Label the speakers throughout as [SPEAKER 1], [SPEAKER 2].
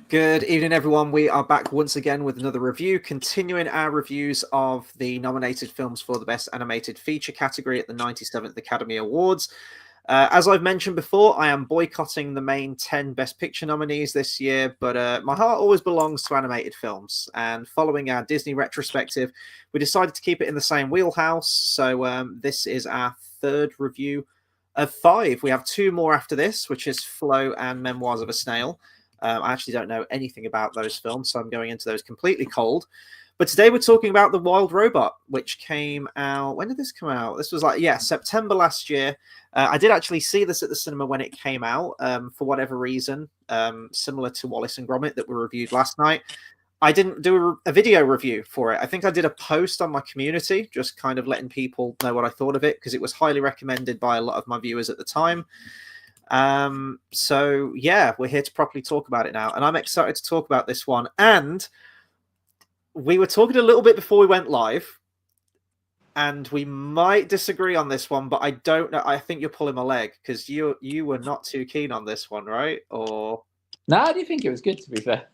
[SPEAKER 1] Good evening, everyone. We are back once again with another review, continuing our reviews of the nominated films for the Best Animated Feature category at the 97th Academy Awards. As I've mentioned before, I am boycotting the main 10 Best Picture nominees this year, but my heart always belongs to animated films. And following our Disney retrospective, we decided to keep it in the same wheelhouse. So this is our third review of 5. We have 2 more after this, which is Flo and Memoirs of a Snail. I actually don't know anything about those films, so I'm going into those completely cold. But today we're talking about The Wild Robot, which came out... When did this come out? This was September last year. I did actually see this at the cinema when it came out, for whatever reason, similar to Wallace and Gromit that we reviewed last night. I didn't do a video review for it. I think I did a post on my community, just kind of letting people know what I thought of it, because it was highly recommended by a lot of my viewers at the time. So yeah, we're here to properly talk about it now, and I'm excited to talk about this one. And we were talking a little bit before we went live, and we might disagree on this one, but I don't know. I think you're pulling my leg because you were not too keen on this one, right? Or
[SPEAKER 2] no, I do think it was good, to be fair.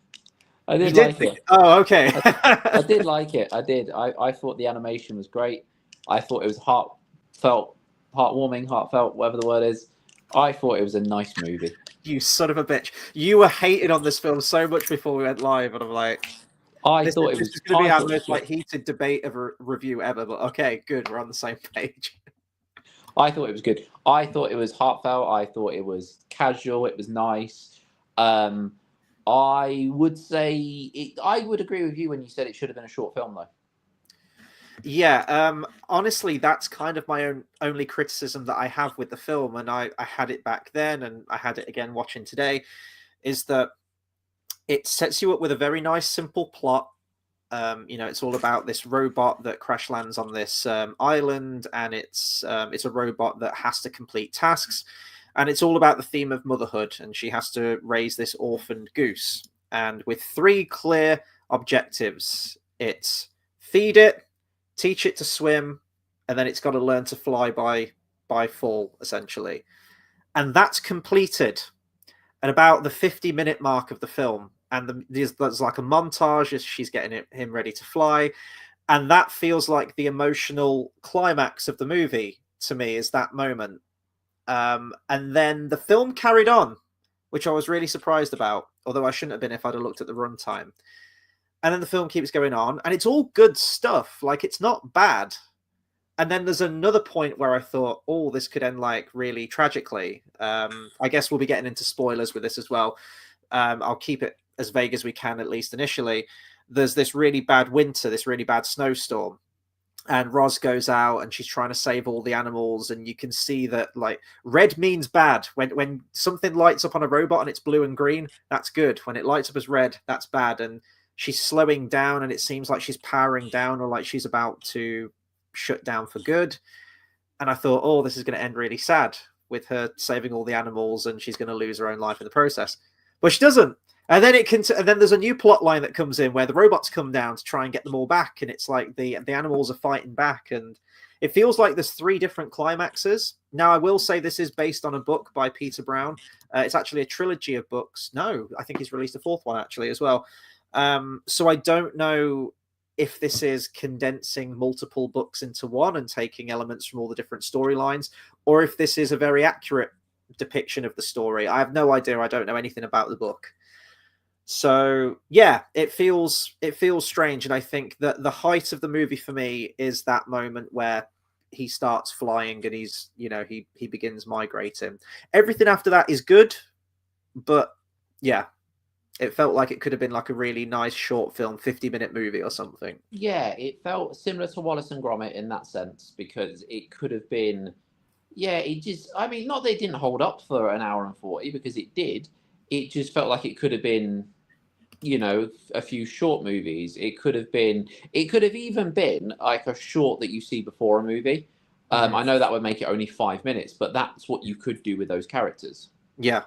[SPEAKER 2] I did
[SPEAKER 1] you
[SPEAKER 2] like it.
[SPEAKER 1] Oh, okay.
[SPEAKER 2] I did like it. I did. I thought the animation was great. I thought it was heartwarming, heartfelt, whatever the word is. I thought it was a nice movie.
[SPEAKER 1] You son of a bitch. You were hating on this film so much before we went live, and I'm like... This is going to be our most heated debate of a review ever, but okay, good. We're on the same page.
[SPEAKER 2] I thought it was good. I thought it was heartfelt. I thought it was casual. It was nice. I would say I would agree with you when you said it should have been a short film, though.
[SPEAKER 1] Yeah, honestly, that's kind of my only criticism that I have with the film, and I had it back then, and I had it again watching today, is that it sets you up with a very nice, simple plot. It's all about this robot that crash lands on this island, and it's a robot that has to complete tasks, and it's all about the theme of motherhood, and she has to raise this orphaned goose, and with 3 clear objectives. It's feed it, teach it to swim, and then it's got to learn to fly by fall, essentially. And that's completed at about the 50-minute mark of the film. And there's like a montage as she's getting him ready to fly. And that feels like the emotional climax of the movie to me, is that moment. And then the film carried on, which I was really surprised about, although I shouldn't have been if I'd have looked at the runtime. And then the film keeps going on, and it's all good stuff. Like, it's not bad. And then there's another point where I thought, oh, this could end like really tragically. I guess we'll be getting into spoilers with this as well. I'll keep it as vague as we can, at least initially. There's this really bad winter, this really bad snowstorm. And Roz goes out and she's trying to save all the animals. And you can see that, like, red means bad. When something lights up on a robot and it's blue and green, that's good. When it lights up as red, that's bad. And she's slowing down, and it seems like she's powering down, or like she's about to shut down for good. And I thought, oh, this is going to end really sad with her saving all the animals, and she's going to lose her own life in the process. But she doesn't. And then and then there's a new plot line that comes in where the robots come down to try and get them all back, and it's like the animals are fighting back, and it feels like there's 3 different climaxes. Now, I will say this is based on a book by Peter Brown. It's actually a trilogy of books. No, I think he's released a 4th one actually as well. So I don't know if this is condensing multiple books into one and taking elements from all the different storylines, or if this is a very accurate depiction of the story. I have no idea. I don't know anything about the book. So yeah, it feels strange. And I think that the height of the movie for me is that moment where he starts flying and he begins migrating. Everything after that is good, but yeah, it felt like it could have been like a really nice short film, 50-minute movie or something.
[SPEAKER 2] Yeah, it felt similar to Wallace and Gromit in that sense, because it could have been... Yeah, not that it didn't hold up for an hour and 40, because it did. It just felt like it could have been, a few short movies. It could have even been like a short that you see before a movie. I know that would make it only 5 minutes, but that's what you could do with those characters.
[SPEAKER 1] Yeah.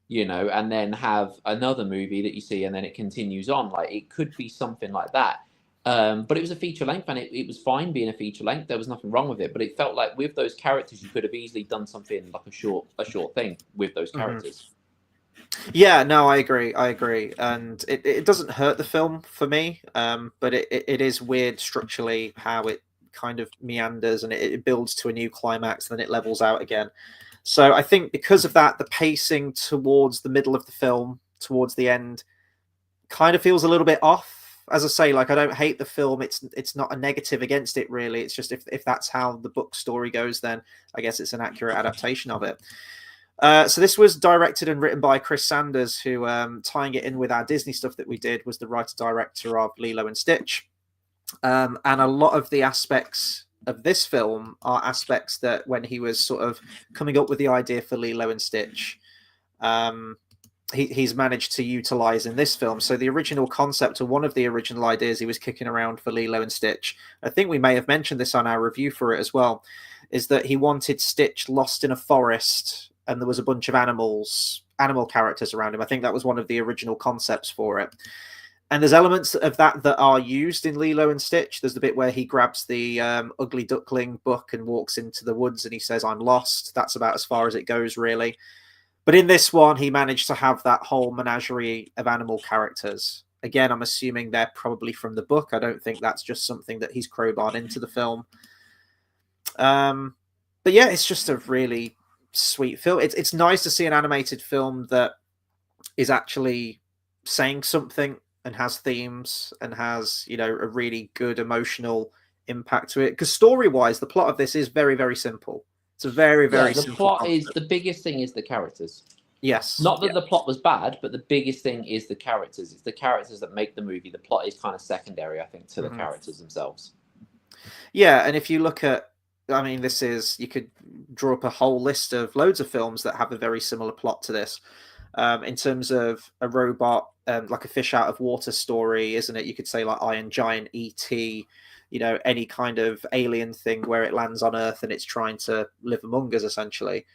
[SPEAKER 2] And then have another movie that you see, and then it continues on. Like, it could be something like that. But it was a feature length, and it was fine being a feature length. There was nothing wrong with it. But it felt like with those characters, you could have easily done something like a short thing with those characters.
[SPEAKER 1] Yeah, no, I agree. I agree, and it doesn't hurt the film for me, but it is weird structurally how it kind of meanders and it builds to a new climax, then it levels out again. So I think because of that, the pacing towards the middle of the film, towards the end, kind of feels a little bit off. As I say, like I don't hate the film. It's not a negative against it really. It's just if that's how the book story goes, then I guess it's an accurate adaptation of it. So this was directed and written by Chris Sanders, who, tying it in with our Disney stuff that we did, was the writer-director of Lilo and Stitch. And a lot of the aspects of this film are aspects that when he was sort of coming up with the idea for Lilo and Stitch, he's managed to utilize in this film. So the original concept, or one of the original ideas he was kicking around for Lilo and Stitch, I think we may have mentioned this on our review for it as well, is that he wanted Stitch lost in a forest and there was a bunch of animal characters around him. I think that was one of the original concepts for it. And there's elements of that that are used in Lilo and Stitch. There's the bit where he grabs the ugly duckling book and walks into the woods and he says, "I'm lost." That's about as far as it goes, really. But in this one, he managed to have that whole menagerie of animal characters. Again, I'm assuming they're probably from the book. I don't think that's just something that he's crowbarred into the film. But yeah, it's just a really sweet film. It's nice to see an animated film that is actually saying something and has themes and has, a really good emotional impact to it. Because story-wise, the plot of this is very, very simple. It's a very, very
[SPEAKER 2] the
[SPEAKER 1] simple
[SPEAKER 2] plot
[SPEAKER 1] concept.
[SPEAKER 2] is the biggest thing is the characters.
[SPEAKER 1] Yes.
[SPEAKER 2] Not that the plot was bad, but the biggest thing is the characters. It's the characters that make the movie. The plot is kind of secondary, I think, to the characters themselves.
[SPEAKER 1] Yeah, and if you look at, you could draw up a whole list of loads of films that have a very similar plot to this. In terms of a robot, like a fish out of water story, isn't it? You could say like Iron Giant, E.T., any kind of alien thing where it lands on Earth and it's trying to live among us, essentially.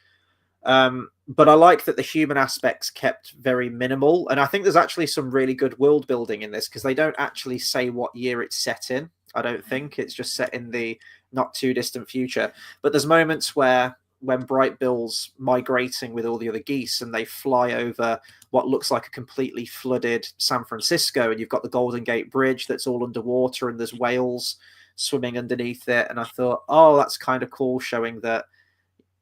[SPEAKER 1] But I like that the human aspects kept very minimal. And I think there's actually some really good world building in this because they don't actually say what year it's set in. I don't think it's just set in the not too distant future. But there's moments where when Bright Bill's migrating with all the other geese and they fly over what looks like a completely flooded San Francisco, and you've got the Golden Gate Bridge that's all underwater and there's whales swimming underneath it. And I thought, oh, that's kind of cool, showing that,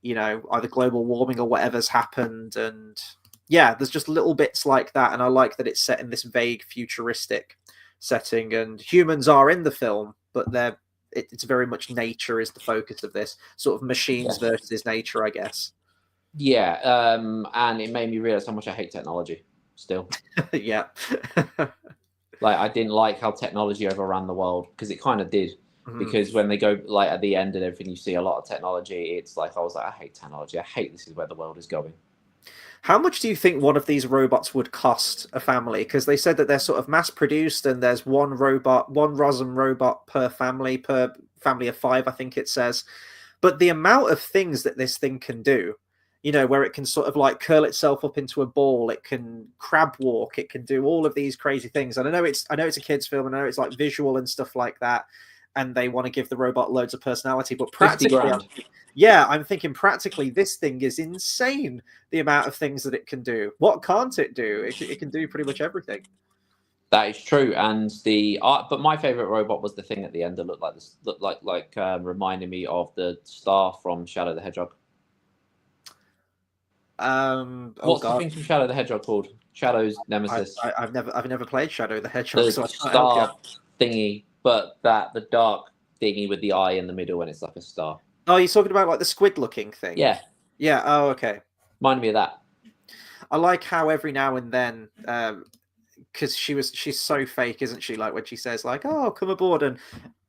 [SPEAKER 1] either global warming or whatever's happened. And yeah, there's just little bits like that. And I like that it's set in this vague futuristic setting and humans are in the film, but it's very much nature is the focus of this, sort of machines versus nature, I guess.
[SPEAKER 2] Yeah, and it made me realize how much I hate technology still.
[SPEAKER 1] Yeah.
[SPEAKER 2] Like, I didn't like how technology overran the world, because it kind of did. Because when they go like at the end and everything, you see a lot of technology. It's like, I was like, I hate technology. I hate this is where the world is going.
[SPEAKER 1] How much do you think one of these robots would cost a family? Because they said that they're sort of mass produced and there's one Rosom robot per family of 5, I think it says. But the amount of things that this thing can do, where it can sort of like curl itself up into a ball, it can crab walk, it can do all of these crazy things. And I know it's a kid's film, and I know it's like visual and stuff like that, and they want to give the robot loads of personality, but practically, I'm thinking practically this thing is insane, the amount of things that it can do. What can't it do? It can do pretty much everything.
[SPEAKER 2] That is true, and but my favorite robot was the thing at the end that looked like reminding me of the star from Shadow the Hedgehog. What's the thing from Shadow the Hedgehog called? Shadow's nemesis.
[SPEAKER 1] I've never played Shadow the Hedgehog.
[SPEAKER 2] The star thingy, but the dark thingy with the eye in the middle, and it's like a star.
[SPEAKER 1] Oh, you're talking about like the squid-looking thing?
[SPEAKER 2] Yeah.
[SPEAKER 1] Yeah. Oh, okay.
[SPEAKER 2] Reminded me of that.
[SPEAKER 1] I like how every now and then, because she's so fake, isn't she? Like when she says like, "Oh, come aboard," and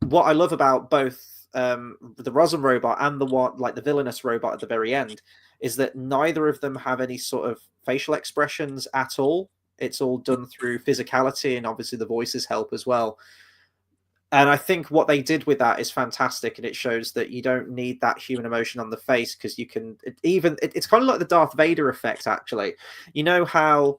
[SPEAKER 1] what I love about both the Rosom robot and the villainous robot at the very end is that neither of them have any sort of facial expressions at all. It's all done through physicality, and obviously the voices help as well. And I think what they did with that is fantastic, and it shows that you don't need that human emotion on the face, because you can it's kind of like the Darth Vader effect, actually. You know how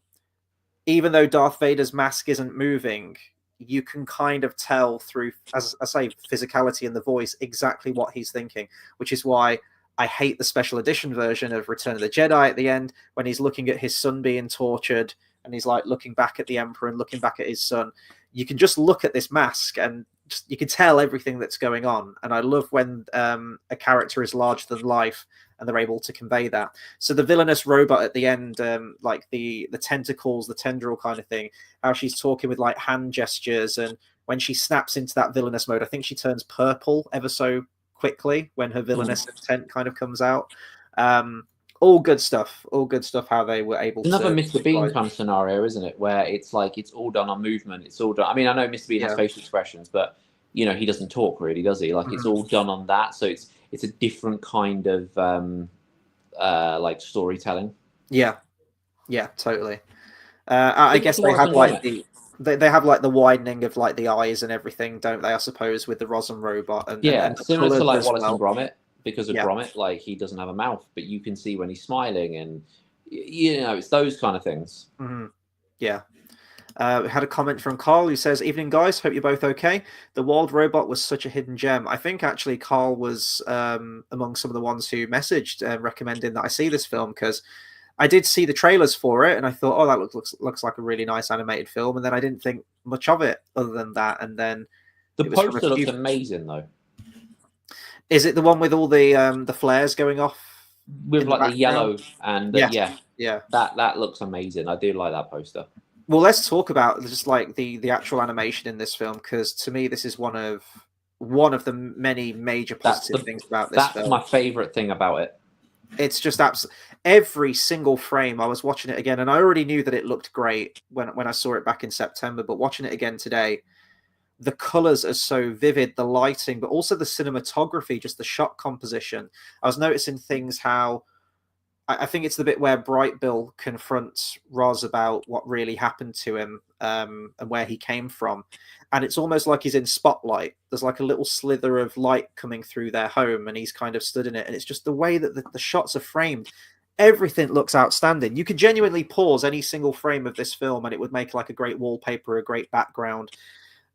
[SPEAKER 1] even though Darth Vader's mask isn't moving, you can kind of tell through, as I say, physicality and the voice exactly what he's thinking, which is why I hate the special edition version of Return of the Jedi at the end when he's looking at his son being tortured and he's like looking back at the Emperor and looking back at his son. You can just look at this mask and you can tell everything that's going on. And I love when a character is larger than life and they're able to convey that. So the villainous robot at the end, like the tentacles, the tendril kind of thing, how she's talking with like hand gestures, and when she snaps into that villainous mode, I think she turns purple ever so quickly when her villainous intent kind of comes out. All good stuff. All good stuff. How they were able
[SPEAKER 2] Another
[SPEAKER 1] to.
[SPEAKER 2] Mr. Bean kind of scenario, isn't it? Where it's like it's all done on movement. It's all done. I mean, I know Mr. Bean has facial expressions, but you know he doesn't talk really, does he? Like it's all done on that, so it's a different kind of like storytelling.
[SPEAKER 1] Yeah, totally. I guess they have like they have like the widening of like the eyes and everything, don't they? I suppose with the Rosin robot and and
[SPEAKER 2] similar to like Wallace and Gromit, because of Gromit, like he doesn't have a mouth, but you can see when he's smiling, and you know it's those kind of things.
[SPEAKER 1] Yeah. We had a comment from Carl who says, "Evening, guys. Hope you're both okay. The Wild Robot was such a hidden gem." I think actually Carl was among some of the ones who messaged recommending that I see this film, because I did see the trailers for it and I thought, oh, that looks like a really nice animated film, and then I didn't think much of it other than that. And then
[SPEAKER 2] the poster looks amazing, though.
[SPEAKER 1] Is it the one with all the flares going off
[SPEAKER 2] with like the yellow and
[SPEAKER 1] yeah,
[SPEAKER 2] that looks amazing. I do like that poster.
[SPEAKER 1] Well, let's talk about just like the actual animation in this film, because to me this is one of the many major positive things about this film.
[SPEAKER 2] That's my favorite thing about it.
[SPEAKER 1] It's just every single frame. I was watching it again, and I already knew that it looked great when I saw it back in September. But watching it again today, the colors are so vivid, the lighting, but also the cinematography, just the shot composition. I was noticing things how I think it's the bit where Bright Bill confronts Roz about what really happened to him and where he came from. And it's almost like he's in spotlight. There's like a little slither of light coming through their home and he's kind of stood in it. And it's just the way that the shots are framed. Everything looks outstanding. You could genuinely pause any single frame of this film and it would make like a great wallpaper, a great background.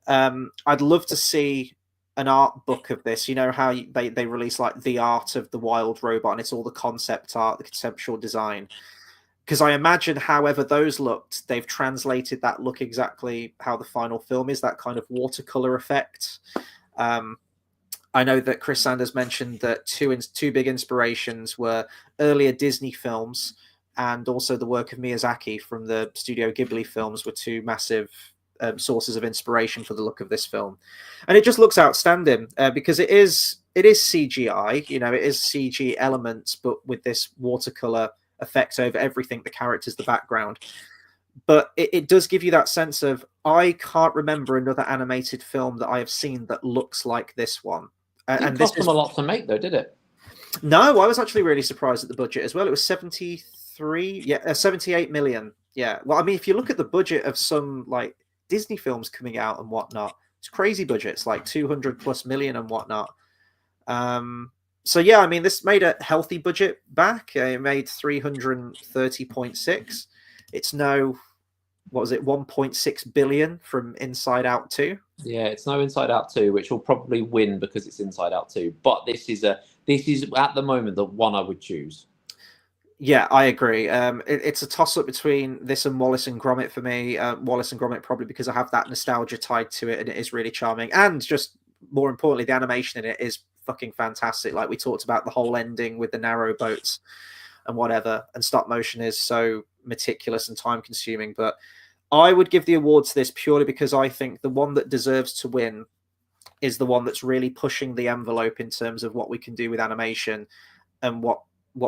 [SPEAKER 1] I'd love to see an art book of this. You know how they release like the art of the Wild Robot and it's all the concept art, the conceptual design. Because I imagine however those looked, they've translated that look exactly how the final film is, that kind of watercolor effect. I know that Chris Sanders mentioned that two big inspirations were earlier Disney films and also the work of Miyazaki from the Studio Ghibli films were two massive sources of inspiration for the look of this film. And it just looks outstanding because it is CGI, you know, it is CG elements, but with this watercolor effect over everything, the characters, the background. But it does give you that sense of, I can't remember another animated film that I have seen that looks like this one.
[SPEAKER 2] And this cost them a lot to make, though, did it?
[SPEAKER 1] No, I was actually really surprised at the budget as well. It was 78 million. Yeah. Well, I mean, if you look at the budget of some like Disney films coming out and whatnot, it's crazy budgets, like 200 plus million and whatnot. So yeah, I mean, this made a healthy budget back. It made 330.6. It's no, what was it, 1.6 billion from Inside Out 2.
[SPEAKER 2] Yeah, it's no Inside Out 2, which will probably win because it's Inside Out 2. But this is at the moment the one I would choose.
[SPEAKER 1] Yeah, I agree. It's a toss-up between this and Wallace and Gromit for me. Wallace and Gromit probably because I have that nostalgia tied to it and it is really charming. And just more importantly, the animation in it is fucking fantastic. Like we talked about the whole ending with the narrow boats and whatever, and stop motion is so meticulous and time-consuming. But I would give the award to this purely because I think the one that deserves to win is the one that's really pushing the envelope in terms of what we can do with animation and what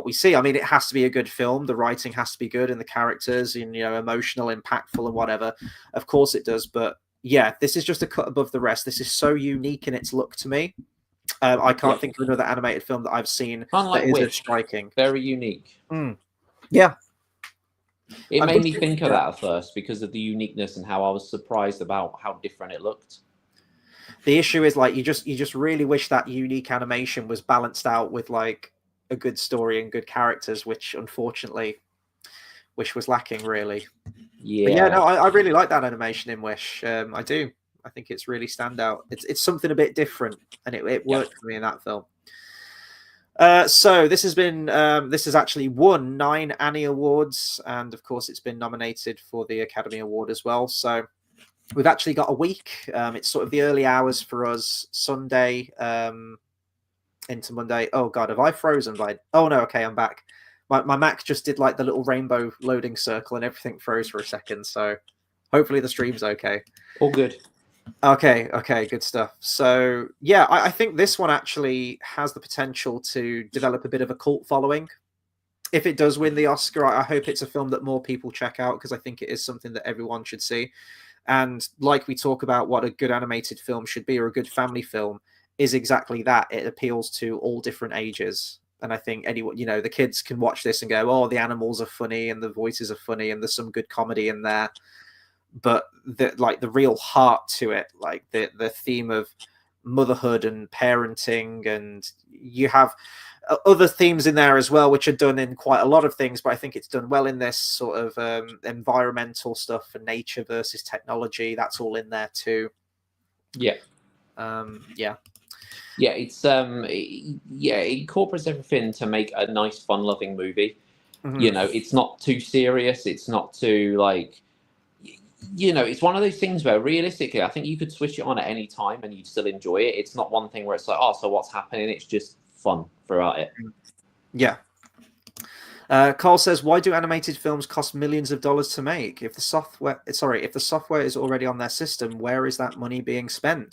[SPEAKER 1] we see. I mean, it has to be a good film. The writing has to be good and the characters and, you know, emotional, impactful and whatever. Of course it does. But yeah, this is just a cut above the rest. This is so unique in its look to me. I can't think of another animated film that I've seen that is as striking.
[SPEAKER 2] Very unique.
[SPEAKER 1] Yeah.
[SPEAKER 2] It made me think of that at first because of the uniqueness and how I was surprised about how different it looked.
[SPEAKER 1] The issue is like you just really wish that unique animation was balanced out with like a good story and good characters, which unfortunately Wish was lacking really.
[SPEAKER 2] Yeah.
[SPEAKER 1] But yeah, no, I really like that animation in Wish. I do. I think it's really standout. It's something a bit different and it worked for me in that film. So this has actually won 9 Annie Awards, and of course it's been nominated for the Academy Award as well. So we've actually got a week. It's sort of the early hours for us, Sunday into Monday. Oh God, have I frozen? Oh no, okay, I'm back. My Mac just did like the little rainbow loading circle and everything froze for a second. So hopefully the stream's okay.
[SPEAKER 2] All good.
[SPEAKER 1] Okay, good stuff. So yeah, I think this one actually has the potential to develop a bit of a cult following. If it does win the Oscar, I hope it's a film that more people check out, because I think it is something that everyone should see. And like we talk about what a good animated film should be, or a good family film, is exactly that. It appeals to all different ages. And I think anyone, the kids can watch this and go, oh, the animals are funny and the voices are funny and there's some good comedy in there. But the real heart to it, like the theme of motherhood and parenting, and you have other themes in there as well, which are done in quite a lot of things, but I think it's done well in this sort of environmental stuff and nature versus technology. That's all in there too.
[SPEAKER 2] Yeah. Yeah, it's it incorporates everything to make a nice, fun-loving movie.
[SPEAKER 1] Mm-hmm.
[SPEAKER 2] It's not too serious. It's not too it's one of those things where realistically, I think you could switch it on at any time and you'd still enjoy it. It's not one thing where it's like, oh, so what's happening? It's just fun throughout it.
[SPEAKER 1] Yeah. Carl says, why do animated films cost millions of dollars to make? If the software is already on their system, where is that money being spent?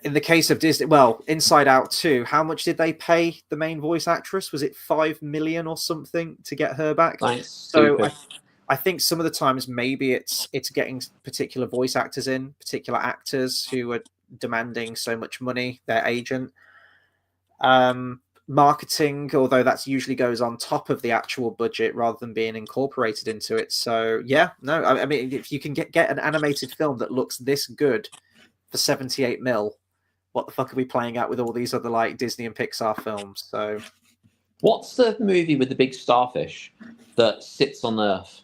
[SPEAKER 1] In the case of Disney, well, Inside Out 2, how much did they pay the main voice actress? Was it $5 million or something to get her back?
[SPEAKER 2] So
[SPEAKER 1] I think some of the times maybe it's getting particular voice actors in, particular actors who are demanding so much money, their agent. Marketing, although that usually goes on top of the actual budget rather than being incorporated into it. So yeah, no, I mean, if you can get an animated film that looks this good for 78 mil, what the fuck are we playing at with all these other like Disney and Pixar films? So
[SPEAKER 2] what's the movie with the big starfish that sits on Earth?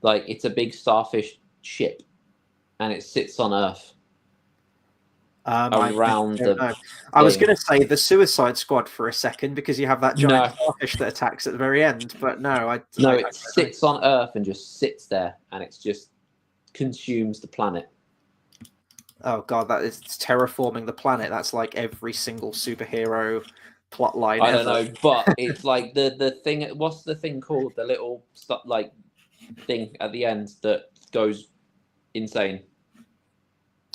[SPEAKER 2] Like, it's a big starfish ship and it sits on Earth.
[SPEAKER 1] I was going to say the Suicide Squad for a second, because you have that giant starfish that attacks at the very end, but no,
[SPEAKER 2] it sits on Earth and just sits there, and it's just consumes the planet.
[SPEAKER 1] Oh God, that is terraforming the planet. That's like every single superhero plot line.
[SPEAKER 2] I don't know, but it's like the thing. What's the thing called? The little stuff like thing at the end that goes insane.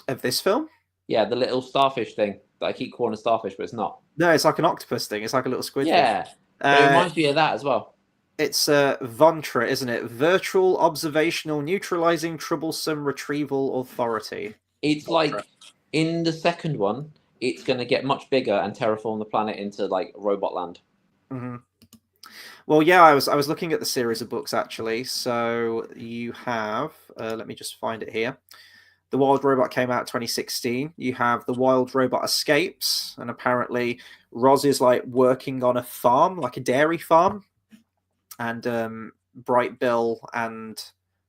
[SPEAKER 1] Of this film?
[SPEAKER 2] Yeah, the little starfish thing that I keep calling a starfish, but it's not.
[SPEAKER 1] No, it's like an octopus thing. It's like a little squid thing.
[SPEAKER 2] Yeah, it reminds me of that as well.
[SPEAKER 1] It's VONTRA, isn't it? Virtual Observational Neutralizing Troublesome Retrieval Authority.
[SPEAKER 2] It's VONTRA. Like in the second one, it's going to get much bigger and terraform the planet into like robot land.
[SPEAKER 1] Mm-hmm. Well, yeah, I was looking at the series of books actually. So you have, let me just find it here. The Wild Robot came out 2016. You have The Wild Robot Escapes, and apparently Roz is like working on a farm, like a dairy farm, and Bright Bill and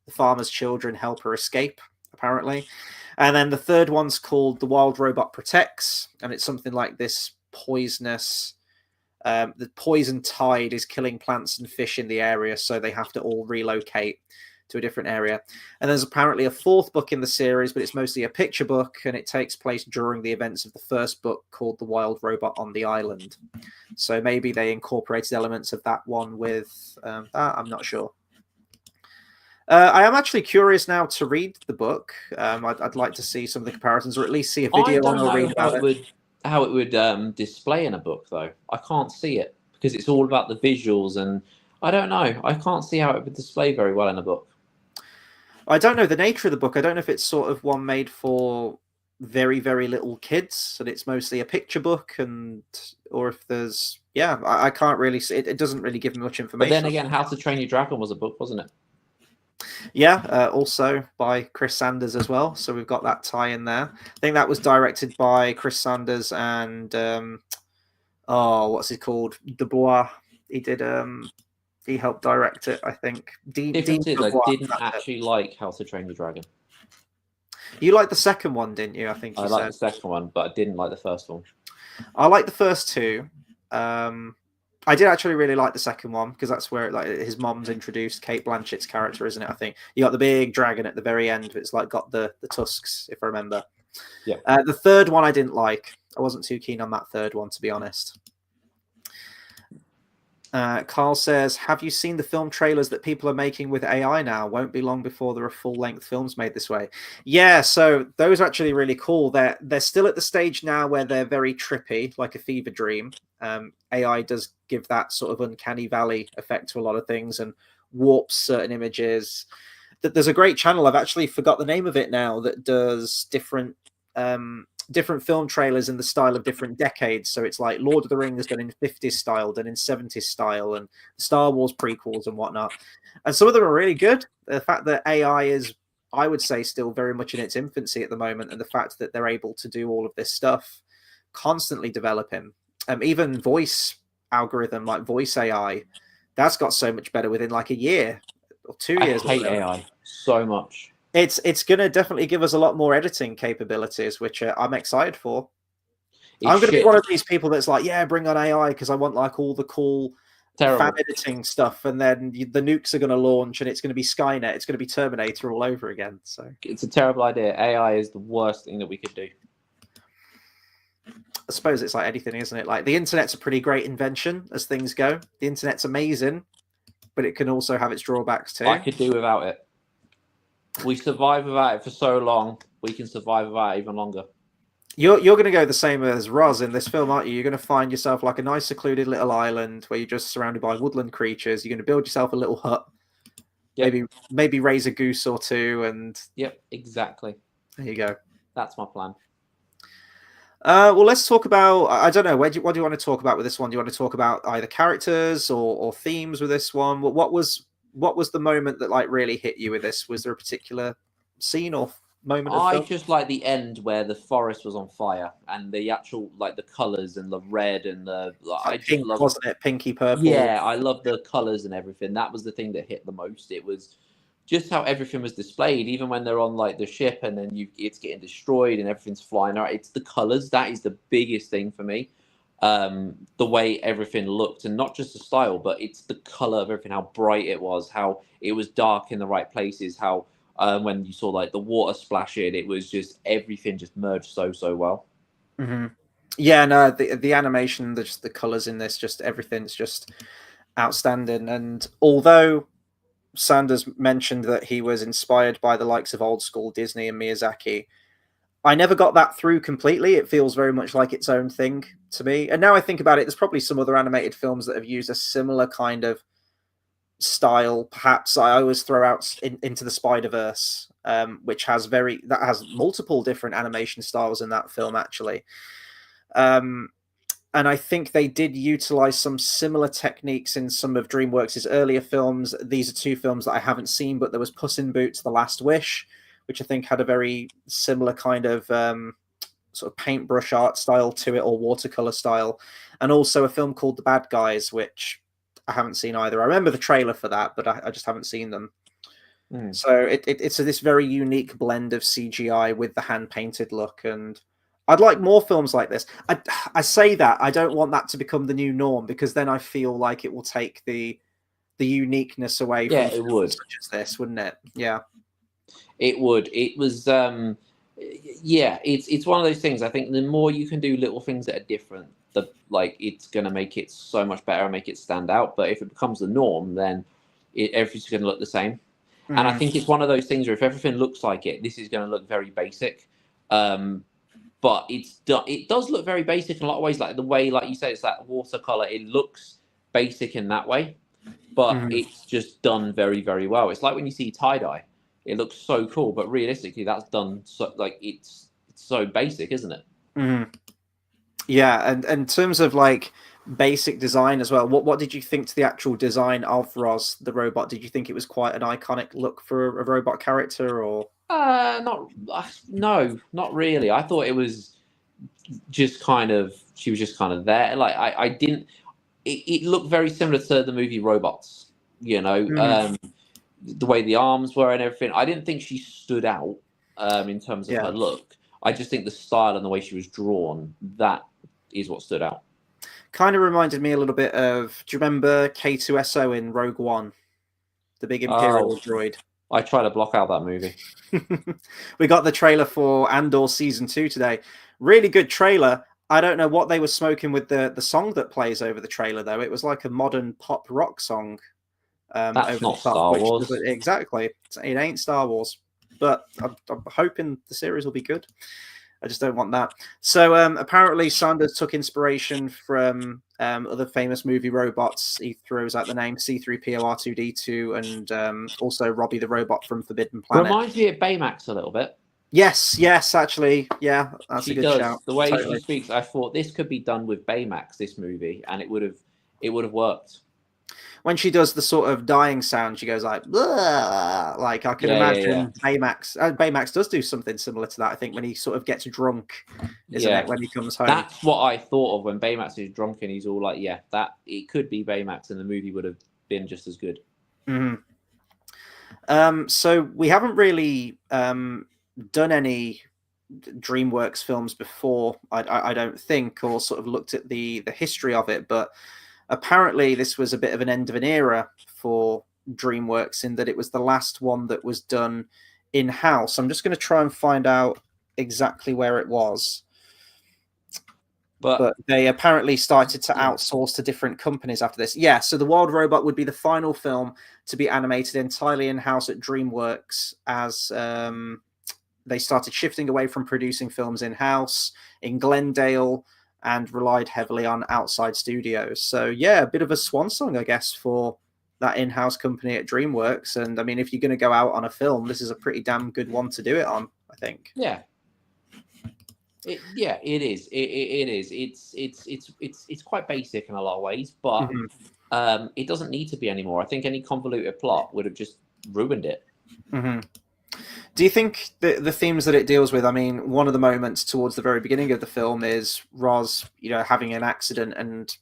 [SPEAKER 1] the farmer's children help her escape, apparently. And then the third one's called The Wild Robot Protects, and it's something like this poisonous. The poison tide is killing plants and fish in the area, so they have to all relocate to a different area. And there's apparently a fourth book in the series, but it's mostly a picture book, and it takes place during the events of the first book, called The Wild Robot on the Island. So maybe they incorporated elements of that one with that. I'm not sure. I am actually curious now to read the book. I'd like to see some of the comparisons, or at least see a video on or read about it.
[SPEAKER 2] How it would display in a book, though. I can't see it because it's all about the visuals, and I don't know. I can't see how it would display very well in a book.
[SPEAKER 1] I don't know the nature of the book. I don't know if it's sort of one made for very, very little kids, and it's mostly a picture book, or if there's, I can't really see it. It doesn't really give me much information.
[SPEAKER 2] But then again, How to Train Your Dragon was a book, wasn't it?
[SPEAKER 1] Yeah, also by Chris Sanders as well. So we've got that tie in there. I think that was directed by Chris Sanders and what's he called? Dubois. He did. He helped direct it, I think.
[SPEAKER 2] I didn't actually like How to Train Your Dragon.
[SPEAKER 1] You liked the second one, didn't you? I think
[SPEAKER 2] I liked the second one, but I didn't like the first one.
[SPEAKER 1] I liked the first two. I did actually really like the second one because that's where like his mom's introduced Kate Blanchett's character, isn't it? I think you got the big dragon at the very end. It's like got the tusks, if I remember.
[SPEAKER 2] Yeah.
[SPEAKER 1] The third one I didn't like. I wasn't too keen on that third one, to be honest. Carl says, have you seen the film trailers that people are making with AI now? Won't be long before there are full-length films made this way. Yeah, so those are actually really cool. They're still at the stage now where they're very trippy, like a fever dream. AI does give that sort of uncanny valley effect to a lot of things and warps certain images. There's a great channel, I've actually forgot the name of it now, that does different film trailers in the style of different decades. So it's like Lord of the Rings done in 50s style, done in 70s style, and Star Wars prequels and whatnot. And some of them are really good. The fact that AI is, I would say, still very much in its infancy at the moment, and the fact that they're able to do all of this stuff, constantly developing. Even voice algorithm, like voice AI, that's got so much better within like a year or 2 years.
[SPEAKER 2] I hate AI so much.
[SPEAKER 1] It's going to definitely give us a lot more editing capabilities, which I'm excited for. I'm going to be one of these people that's like, yeah, bring on AI because I want like all the cool fan editing stuff, and then the nukes are going to launch and it's going to be Skynet, it's going to be Terminator all over again. So
[SPEAKER 2] it's a terrible idea. AI is the worst thing that we could do.
[SPEAKER 1] I suppose it's like anything, isn't it? Like the internet's a pretty great invention as things go. The internet's amazing, but it can also have its drawbacks too.
[SPEAKER 2] I could do without it. We survived without it for so long. We can survive without it even longer.
[SPEAKER 1] You're going to go the same as Roz in this film, aren't you? You're going to find yourself like a nice secluded little island where you're just surrounded by woodland creatures. You're going to build yourself a little hut. Yep. Maybe raise a goose or two, and
[SPEAKER 2] yep, exactly.
[SPEAKER 1] There you go.
[SPEAKER 2] That's my plan.
[SPEAKER 1] Well, let's talk about. I don't know. What do you want to talk about with this one? Do you want to talk about either characters or themes with this one? What was the moment that like really hit you with this? Was there a particular scene or moment?
[SPEAKER 2] I just like the end where the forest was on fire and the actual like the colors and the red and the
[SPEAKER 1] like pink, wasn't it? Pinky purple.
[SPEAKER 2] Yeah, I love the colors and everything. That was the thing that hit the most. It was just how everything was displayed, even when they're on like the ship and then it's getting destroyed and everything's flying out. It's the colors that is the biggest thing for me. The way everything looked, and not just the style, but it's the color of everything. How bright it was, how it was dark in the right places. How when you saw like the water splashing, it was just everything just merged so well.
[SPEAKER 1] Mm-hmm. Yeah, no, the animation, the colors in this, just everything's just outstanding. And although Sanders mentioned that he was inspired by the likes of old school Disney and Miyazaki, I never got that through completely. It feels very much like its own thing to me. And now I think about it, there's probably some other animated films that have used a similar kind of style. Perhaps I always throw out Into the Spider-Verse, which has multiple different animation styles in that film, actually. And I think they did utilize some similar techniques in some of DreamWorks' earlier films. These are two films that I haven't seen, but there was Puss in Boots: The Last Wish, which I think had a very similar kind of sort of paintbrush art style to it, or watercolor style. And also a film called The Bad Guys, which I haven't seen either. I remember the trailer for that, but I just haven't seen them. So it's this very unique blend of CGI with the hand-painted look, and I'd like more films like this. I say that I don't want that to become the new norm, because then I feel like it will take the uniqueness away from
[SPEAKER 2] it would.
[SPEAKER 1] Such as this, wouldn't it? Yeah,
[SPEAKER 2] it would. It was it's one of those things. I think the more you can do little things that are different, it's going to make it so much better and make it stand out. But if it becomes the norm, then everything's going to look the same. Mm-hmm. And I think it's one of those things where if everything looks like it, this is going to look very basic. But it does look very basic in a lot of ways. Like the way, like you say, it's that watercolor. It looks basic in that way, but it's just done very, very well. It's like when you see tie-dye. It looks so cool, but realistically, that's done so it's so basic, isn't it?
[SPEAKER 1] Mm-hmm. Yeah, and in terms of like basic design as well, what did you think to the actual design of Roz the robot? Did you think it was quite an iconic look for a robot character, or?
[SPEAKER 2] No, not really. I thought it was just she was just kind of there. Like I didn't. It looked very similar to the movie Robots. You know. The way the arms were and everything. I didn't think she stood out in terms of her look. I just think the style and the way she was drawn, that is what stood out.
[SPEAKER 1] Kind of reminded me a little bit of. Do you remember K2SO in Rogue One, the big
[SPEAKER 2] Oh,
[SPEAKER 1] Imperial droid?
[SPEAKER 2] I try to block out that movie.
[SPEAKER 1] We got the trailer for Andor season 2 today. Really good trailer. I don't know what they were smoking with the song that plays over the trailer though. It was like a modern pop rock song
[SPEAKER 2] That's
[SPEAKER 1] over the
[SPEAKER 2] not
[SPEAKER 1] top,
[SPEAKER 2] Star
[SPEAKER 1] which
[SPEAKER 2] Wars.
[SPEAKER 1] doesn't exactly. It ain't Star Wars, but I'm hoping the series will be good. I just don't want that. So apparently Sanders took inspiration from other famous movie robots. He throws out the name C-3PO, R2-D2, and also Robbie the robot from Forbidden Planet.
[SPEAKER 2] Reminds me of Baymax a little bit.
[SPEAKER 1] Yes, actually. Yeah, that's
[SPEAKER 2] She
[SPEAKER 1] a good
[SPEAKER 2] does.
[SPEAKER 1] shout.
[SPEAKER 2] The way
[SPEAKER 1] Totally.
[SPEAKER 2] she speaks, I thought this could be done with Baymax, this movie, and it would have worked.
[SPEAKER 1] When she does the sort of dying sound, she goes like, "Ugh," like I can imagine Baymax. Baymax does do something similar to that. I think when he sort of gets drunk, isn't it? When he comes home,
[SPEAKER 2] that's what I thought of when Baymax is drunk and he's all like, "Yeah, that it could be Baymax," and the movie would have been just as good.
[SPEAKER 1] So we haven't really done any DreamWorks films before. I don't think, or sort of looked at the history of it, but apparently this was a bit of an end of an era for DreamWorks in that it was the last one that was done in-house. I'm just going to try and find out exactly where it was. But they apparently started to outsource to different companies after this. Yeah, so The Wild Robot would be the final film to be animated entirely in-house at DreamWorks as they started shifting away from producing films in-house in Glendale and relied heavily on outside studios. So yeah, a bit of a swan song, I guess, for that in-house company at DreamWorks. And I mean, if you're going to go out on a film, this is a pretty damn good one to do it on, I think.
[SPEAKER 2] Yeah. It is. It is. It's quite basic in a lot of ways, but it doesn't need to be anymore. I think any convoluted plot would have just ruined it.
[SPEAKER 1] Do you think the themes that it deals with? I mean, one of the moments towards the very beginning of the film is Roz, having an accident and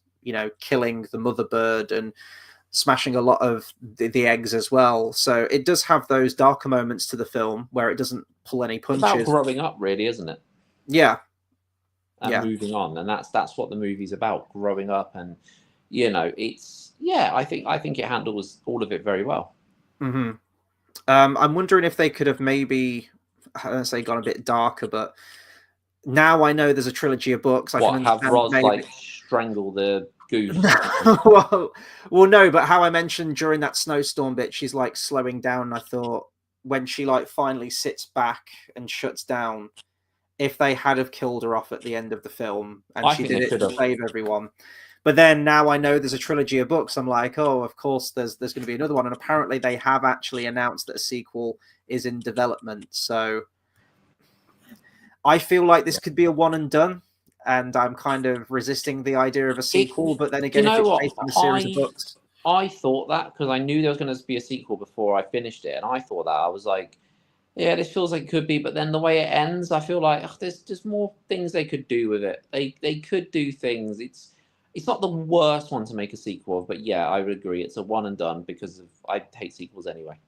[SPEAKER 1] killing the mother bird and smashing a lot of the eggs as well. So it does have those darker moments to the film where it doesn't pull any punches.
[SPEAKER 2] It's about growing up, really, isn't it?
[SPEAKER 1] Yeah.
[SPEAKER 2] And moving on, and that's what the movie's about, growing up, and it's I think it handles all of it very well.
[SPEAKER 1] I'm wondering if they could have maybe, I don't say gone a bit darker, but now I know there's a trilogy of books. I can
[SPEAKER 2] have Roz like strangle the goose?
[SPEAKER 1] well, no, but how I mentioned during that snowstorm bit, she's like slowing down. And I thought when she like finally sits back and shuts down, if they had have killed her off at the end of the film and she did it to save everyone. But then now I know there's a trilogy of books. I'm like, oh, of course there's going to be another one. And apparently they have actually announced that a sequel is in development. So I feel like this could be a one and done. And I'm kind of resisting the idea of a sequel. But then again, if it's based on a series of books.
[SPEAKER 2] I thought that because I knew there was going to be a sequel before I finished it. And I thought that. I was like, yeah, this feels like it could be, but then the way it ends, I feel like there's just more things they could do with it. They could do things. It's not the worst one to make a sequel of, but yeah, I would agree. It's a one and done because I hate sequels anyway.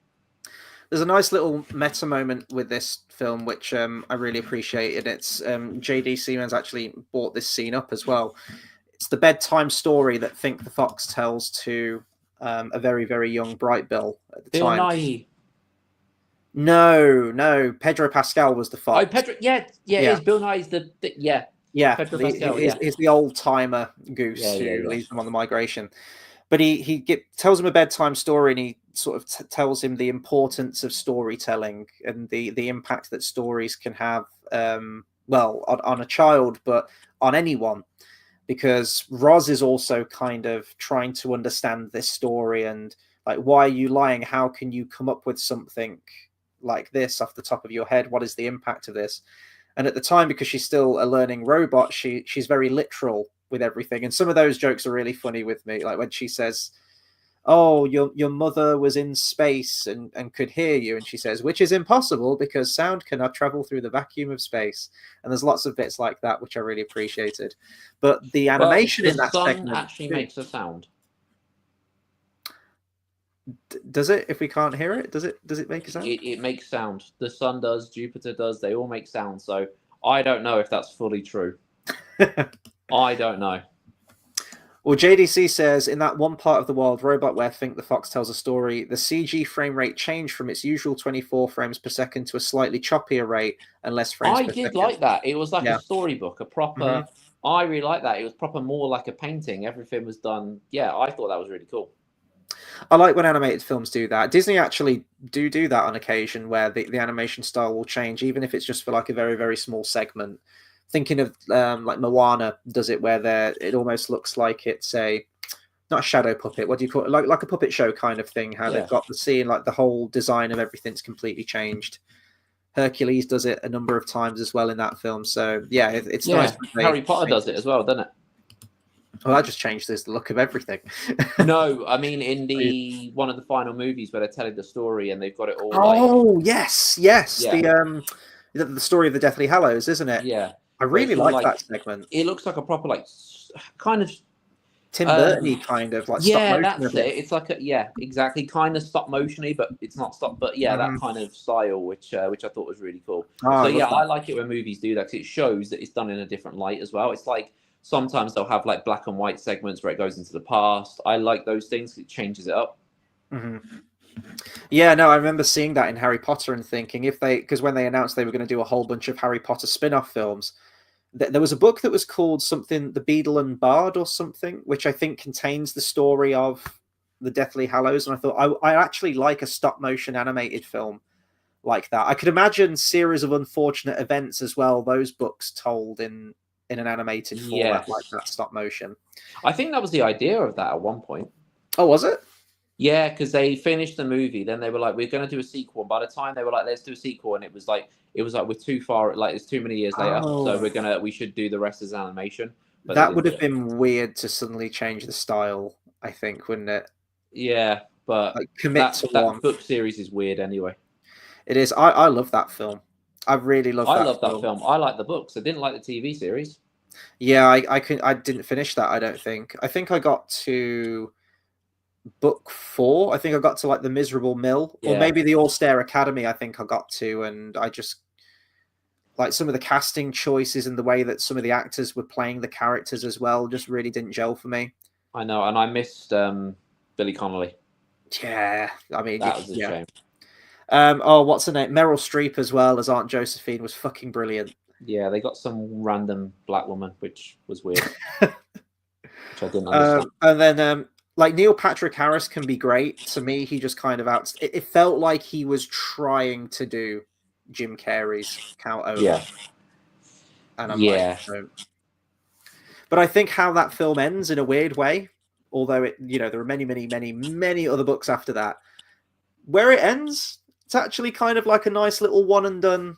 [SPEAKER 1] There's a nice little meta moment with this film, which I really appreciated. It's J.D. Siemens actually brought this scene up as well. It's the bedtime story that Think the Fox tells to a very, very young Bright Bill at the time.
[SPEAKER 2] Bill Nighy.
[SPEAKER 1] No. Pedro Pascal was the fox.
[SPEAKER 2] Oh, Pedro. Yeah. It is. Bill Nighy's
[SPEAKER 1] Yeah.
[SPEAKER 2] Pedro Pascal.
[SPEAKER 1] He's the old timer goose who leads them on the migration. But he tells him a bedtime story, and he sort of tells him the importance of storytelling and the impact that stories can have, on a child, but on anyone. Because Roz is also kind of trying to understand this story and like, why are you lying? How can you come up with something like this off the top of your head? What is the impact of this? And at the time, because she's still a learning robot, she's very literal with everything. And some of those jokes are really funny with me. Like when she says, oh, your mother was in space and could hear you. And she says, which is impossible because sound cannot travel through the vacuum of space. And there's lots of bits like that, which I really appreciated. But the animation in that segment
[SPEAKER 2] actually makes a sound.
[SPEAKER 1] Does it? If we can't hear it, does it make a sound?
[SPEAKER 2] It makes sound. The sun does, Jupiter does. They all make sound. So I don't know if that's fully true. I don't know.
[SPEAKER 1] Well, JDC says, in that one part of the world, Robot where Think the Fox tells a story, the CG frame rate changed from its usual 24 frames per second to a slightly choppier rate and less frames
[SPEAKER 2] I
[SPEAKER 1] per
[SPEAKER 2] did
[SPEAKER 1] second.
[SPEAKER 2] like that. It was like a
[SPEAKER 1] Yeah.
[SPEAKER 2] storybook, a proper. I really like that. It was proper, more like a painting. Everything was done. Yeah, I thought that was really cool.
[SPEAKER 1] I like when animated films do that. Disney actually do that on occasion, where the animation style will change, even if it's just for like a very, very small segment. Thinking of like Moana does it, where it almost looks like it's not a shadow puppet. What do you call it? Like a puppet show kind of thing. How they've got the scene, like the whole design of everything's completely changed. Hercules does it a number of times as well in that film. So yeah, it's nice.
[SPEAKER 2] Harry Potter does it as well, doesn't it?
[SPEAKER 1] Well, that just changes the look of everything.
[SPEAKER 2] No, I mean in the one of the final movies where they're telling the story and they've got it all.
[SPEAKER 1] Oh yes.
[SPEAKER 2] Yeah.
[SPEAKER 1] The story of the Deathly Hallows, isn't it?
[SPEAKER 2] Yeah,
[SPEAKER 1] I really like that segment.
[SPEAKER 2] It looks like a proper kind of
[SPEAKER 1] Tim Burton-y kind of like
[SPEAKER 2] yeah,
[SPEAKER 1] stop motion.
[SPEAKER 2] that's it. It's like exactly, kind of stop motion-y, but it's not stop. But yeah, that kind of style, which I thought was really cool.
[SPEAKER 1] Oh,
[SPEAKER 2] so yeah, I like it when movies do that, because it shows that it's done in a different light as well. It's like sometimes they'll have like black and white segments where it goes into the past. I like those things. It changes it up.
[SPEAKER 1] Yeah, no, I remember seeing that in Harry Potter and thinking, because when they announced they were going to do a whole bunch of Harry Potter spin-off films, there was a book that was called something, The Beadle and Bard or something, which I think contains the story of the Deathly Hallows. And I thought, I actually like a stop motion animated film like that. I could imagine series of unfortunate events as well, those books told in an animated format like that, stop motion.
[SPEAKER 2] I think that was the idea of that at one point.
[SPEAKER 1] Oh, was it?
[SPEAKER 2] Yeah, because they finished the movie, then they were like, "We're going to do a sequel." And by the time they were like, "Let's do a sequel," and it was like we're too far, like it's too many years later, so we should do the rest as animation.
[SPEAKER 1] But that would have been weird to suddenly change the style, I think, wouldn't it?
[SPEAKER 2] Yeah, but
[SPEAKER 1] like, commit to one.
[SPEAKER 2] That book series is weird anyway.
[SPEAKER 1] It is. I love that film. I really love that film.
[SPEAKER 2] I love that film. I like the books. I didn't like the TV series.
[SPEAKER 1] Yeah, I didn't finish that, I don't think. I think I got to book 4. I think I got to like the Miserable Mill, or maybe the All-Star Academy. I think I got to, and I just like some of the casting choices and the way that some of the actors were playing the characters as well just really didn't gel for me.
[SPEAKER 2] I know, and I missed Billy Connolly.
[SPEAKER 1] Yeah, I mean
[SPEAKER 2] that was a shame.
[SPEAKER 1] What's her name? Meryl Streep as well as Aunt Josephine was fucking brilliant.
[SPEAKER 2] Yeah, they got some random black woman, which was weird. Which I didn't understand.
[SPEAKER 1] And then like Neil Patrick Harris can be great. To me, he just kind of it felt like he was trying to do Jim Carrey's Count Olaf.
[SPEAKER 2] Yeah.
[SPEAKER 1] And I'm like, no. But I think how that film ends in a weird way, although there are many, many, many, many other books after that, where it ends, it's actually kind of like a nice little one and done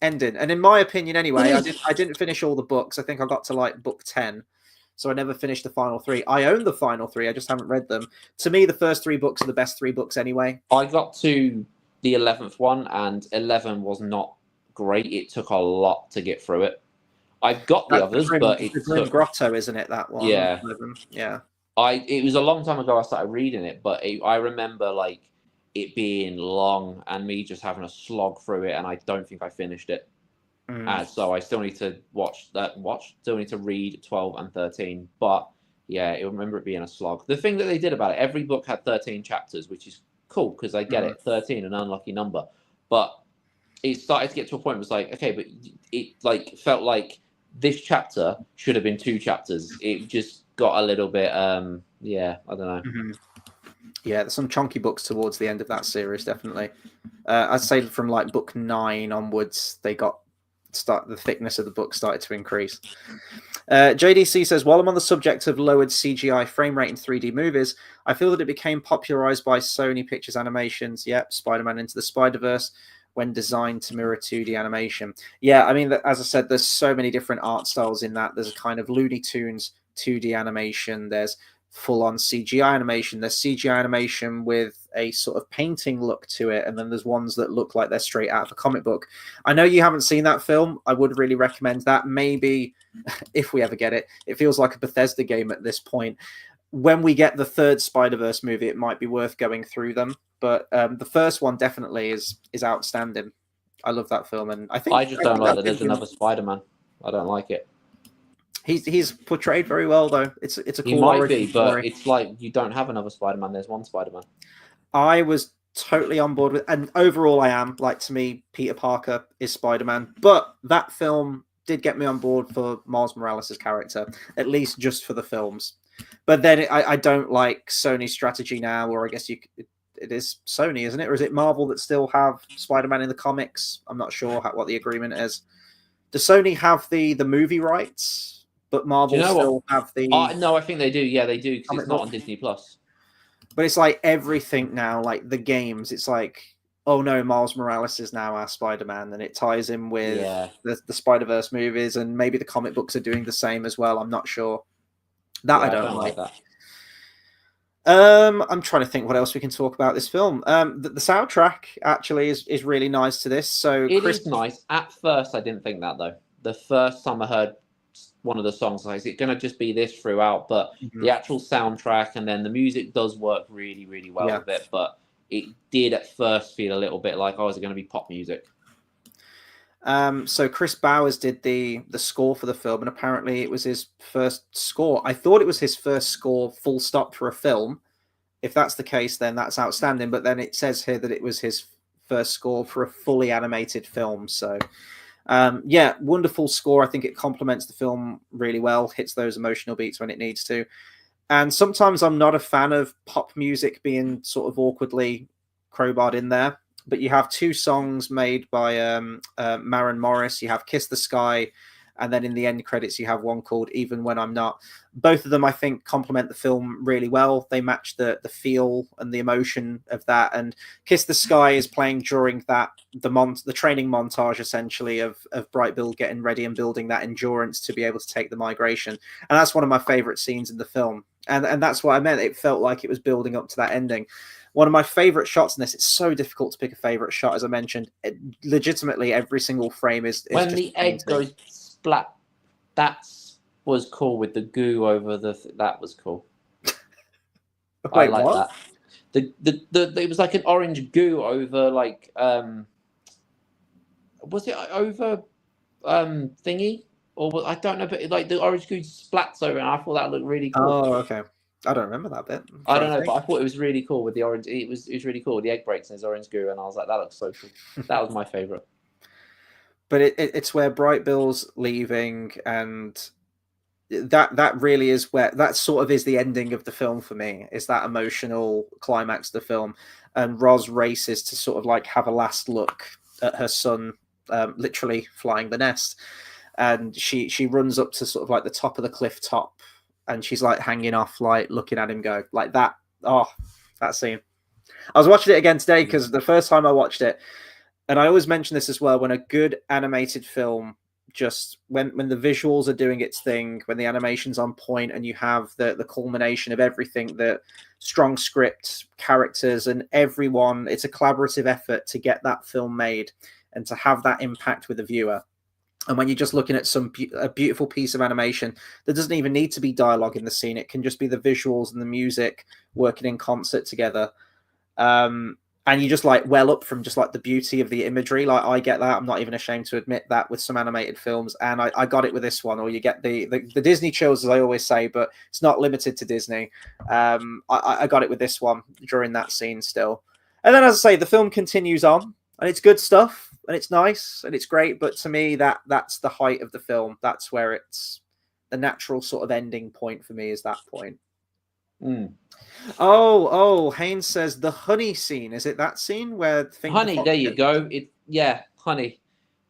[SPEAKER 1] ending. And in my opinion, anyway, I didn't finish all the books. I think I got to like book 10. So I never finished the final 3. I own the final 3. I just haven't read them. To me, the first 3 books are the best 3 books anyway.
[SPEAKER 2] I got to the 11th one, and 11 was not great. It took a lot to get through it. I've got the others, but it's
[SPEAKER 1] Grim Grotto, isn't it? That one.
[SPEAKER 2] Yeah.
[SPEAKER 1] 11. Yeah.
[SPEAKER 2] It was a long time ago I started reading it, but I remember like it being long and me just having a slog through it, and I don't think I finished it. So I still need to still need to read 12 and 13. But yeah, I remember it being a slog. The thing that they did about it, every book had 13 chapters, which is cool because I get it, 13, an unlucky number. But it started to get to a point where it was like, okay, but it like felt like this chapter should have been 2 chapters. It just got a little bit, I don't know.
[SPEAKER 1] Yeah, there's some chunky books towards the end of that series, definitely. I'd say from like book 9 onwards, the thickness of the book started to increase. JDC says, while I'm on the subject of lowered CGI frame rate in 3D movies, I feel that it became popularized by Sony Pictures Animations. Yep, Spider-Man Into the Spider-Verse, when designed to mirror 2D animation. Yeah, I mean, as I said, there's so many different art styles in that. There's a kind of Looney Tunes 2D animation. There's full-on CGI animation. There's CGI animation with a sort of painting look to it, and then there's ones that look like they're straight out of a comic book. I know you haven't seen that film. I would really recommend that. Maybe, if we ever get it, it feels like a Bethesda game at this point. When we get the third Spider-Verse movie, it might be worth going through them. But the first one definitely is outstanding. I love that film, and I just
[SPEAKER 2] don't like that there's another Spider-Man. I don't like it.
[SPEAKER 1] He's portrayed very well though. It's a
[SPEAKER 2] He
[SPEAKER 1] cool
[SPEAKER 2] might
[SPEAKER 1] origin
[SPEAKER 2] be, but
[SPEAKER 1] story.
[SPEAKER 2] it's like you don't have another Spider-Man. There's one Spider-Man.
[SPEAKER 1] I was totally on board with, and overall, I am like, to me, Peter Parker is Spider-Man. But that film did get me on board for Miles Morales' character, at least just for the films. But then I don't like Sony's strategy now, or I guess it is Sony, isn't it? Or is it Marvel that still have Spider-Man in the comics? I'm not sure what the agreement is. Does Sony have the movie rights, but
[SPEAKER 2] Do
[SPEAKER 1] Marvel
[SPEAKER 2] you know what?
[SPEAKER 1] still have the
[SPEAKER 2] No, I think they do. Yeah, they do because
[SPEAKER 1] comic
[SPEAKER 2] it's not
[SPEAKER 1] book?
[SPEAKER 2] on Disney Plus.
[SPEAKER 1] But it's like everything now, like the games, it's like, oh no, Miles Morales is now our Spider-Man, and it ties in with
[SPEAKER 2] Yeah.
[SPEAKER 1] the Spider-Verse movies, and maybe the comic books are doing the same as well. I'm not sure. That
[SPEAKER 2] Yeah,
[SPEAKER 1] I don't
[SPEAKER 2] like
[SPEAKER 1] like.
[SPEAKER 2] that.
[SPEAKER 1] I'm trying to think what else we can talk about this film. The soundtrack actually is really nice to this. So
[SPEAKER 2] It
[SPEAKER 1] Chris,
[SPEAKER 2] is nice. At first, I didn't think that though. The first time I heard one of the songs, like, is it going to just be this throughout? But the actual soundtrack and then the music does work really, really well
[SPEAKER 1] Yeah.
[SPEAKER 2] with it. But it did at first feel a little bit like, oh, is it going to be pop music?
[SPEAKER 1] So Chris Bowers did the score for the film, and apparently it was his first score. I thought it was his first score, full stop, for a film. If that's the case, then that's outstanding. But then it says here that it was his first score for a fully animated film. So, yeah, wonderful score. I think it complements the film really well, hits those emotional beats when it needs to. And sometimes I'm not a fan of pop music being sort of awkwardly crowbarred in there. But you have two songs made by Maren Morris. You have Kiss the Sky, and then in the end credits, you have one called Even When I'm Not. Both of them, I think, complement the film really well. They match the feel and the emotion of that. And Kiss the Sky is playing during the training montage, essentially, of Bright Bill getting ready and building that endurance to be able to take the migration. And that's one of my favorite scenes in the film. And that's what I meant. It felt like it was building up to that ending. One of my favorite shots in this, it's so difficult to pick a favorite shot, as I mentioned. Legitimately, every single frame is
[SPEAKER 2] When
[SPEAKER 1] just
[SPEAKER 2] the egg goes splat, that was cool with the goo over that was cool.
[SPEAKER 1] Wait,
[SPEAKER 2] I like
[SPEAKER 1] what?
[SPEAKER 2] that. It was like an orange goo over like was it over thingy, or I don't know, but like the orange goo splats over, and I thought that looked really cool.
[SPEAKER 1] Oh, okay. I don't remember that bit.
[SPEAKER 2] I don't know, but I thought it was really cool with the orange. It was really cool. The egg breaks and his orange goo, and I was like, that looks so cool. That was my favorite.
[SPEAKER 1] But it's where Bright Bill's leaving, and that really is where that sort of is the ending of the film for me. Is that emotional climax of the film, and Roz races to sort of like have a last look at her son, literally flying the nest, and she runs up to sort of like the top of the cliff top, and she's like hanging off, like looking at him go like that. Oh, that scene. I was watching it again today because the first time I watched it, and I always mention this as well, when a good animated film, just when the visuals are doing its thing, when the animation's on point, and you have the culmination of everything, the strong script, characters, and everyone, it's a collaborative effort to get that film made and to have that impact with the viewer. And when you're just looking at a beautiful piece of animation, there doesn't even need to be dialogue in the scene. It can just be the visuals and the music working in concert together. And you just like well up from just like the beauty of the imagery. Like, I get that. I'm not even ashamed to admit that with some animated films. And I got it with this one. Or you get the Disney chills, as I always say, but it's not limited to Disney. I got it with this one during that scene still. And then, as I say, the film continues on, and it's good stuff, and it's nice, and it's great. But to me, that's the height of the film. That's where it's the natural sort of ending point for me, is that point. Oh, Haynes says the honey scene. Is it that scene where
[SPEAKER 2] Honey, there you go. Honey.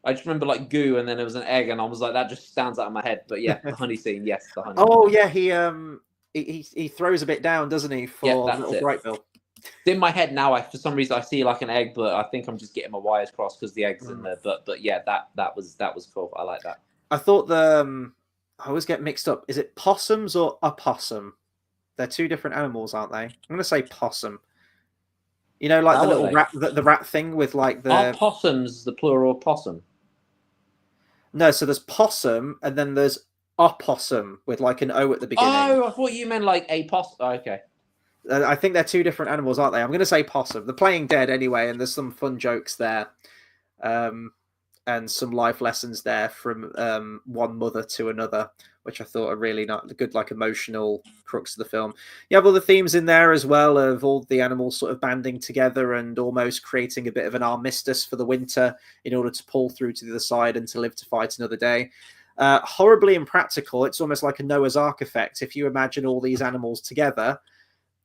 [SPEAKER 2] I just remember like goo, and then there was an egg, and I was like, that just stands out of my head. But yeah, the honey scene, yes, the honey.
[SPEAKER 1] Oh yeah, he throws a bit down, doesn't he, for little Bright Bill?
[SPEAKER 2] In my head now, for some reason I see like an egg, but I think I'm just getting my wires crossed because the egg's in there. But yeah, that was cool. I like that.
[SPEAKER 1] I thought I always get mixed up. Is it possums or opossum? They're two different animals, aren't they? I'm gonna say possum. You know, like the little rat, the rat thing with like the.
[SPEAKER 2] Are possums the plural possum?
[SPEAKER 1] No, so there's possum, and then there's opossum with like an O at the beginning.
[SPEAKER 2] Oh, I thought you meant like a possum. Oh, okay.
[SPEAKER 1] I think they're two different animals, aren't they? I'm going to say possum. They're playing dead anyway, and there's some fun jokes there. and some life lessons there from one mother to another, which I thought are really not good, like emotional crux of the film. You have all the themes in there as well of all the animals sort of banding together and almost creating a bit of an armistice for the winter in order to pull through to the other side and to live to fight another day. Horribly impractical. It's almost like a Noah's Ark effect. If you imagine all these animals together,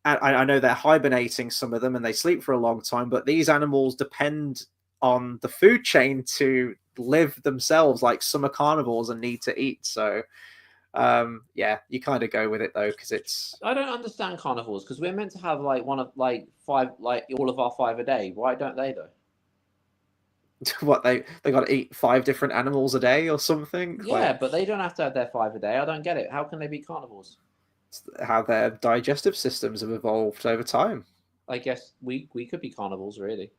[SPEAKER 1] and I know they're hibernating, some of them, and they sleep for a long time, but these animals depend on the food chain to live themselves, like some are carnivores and need to eat. So yeah, you kind of go with it though, because it's
[SPEAKER 2] I don't understand carnivores, because we're meant to have like one of like 5, like all of our 5 a day. Why don't they though?
[SPEAKER 1] what they got to eat 5 different animals a day or something.
[SPEAKER 2] Yeah,
[SPEAKER 1] Like,
[SPEAKER 2] but they don't have to have their 5 a day. I don't get it. How can they be carnivores?
[SPEAKER 1] how their digestive systems have evolved over time.
[SPEAKER 2] I guess we could be carnivores, really.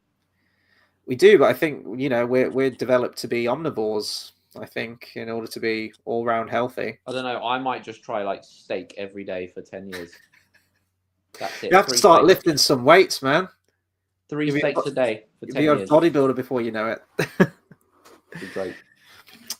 [SPEAKER 1] We do, but I think we're developed to be omnivores. I think in order to be all round healthy.
[SPEAKER 2] I don't know. I might just try like steak every day for 10 years. That's it.
[SPEAKER 1] You have to start lifting some weights, man.
[SPEAKER 2] 3 steaks a day for 10
[SPEAKER 1] You'll be a
[SPEAKER 2] years.
[SPEAKER 1] bodybuilder before you know it.
[SPEAKER 2] That'd be great.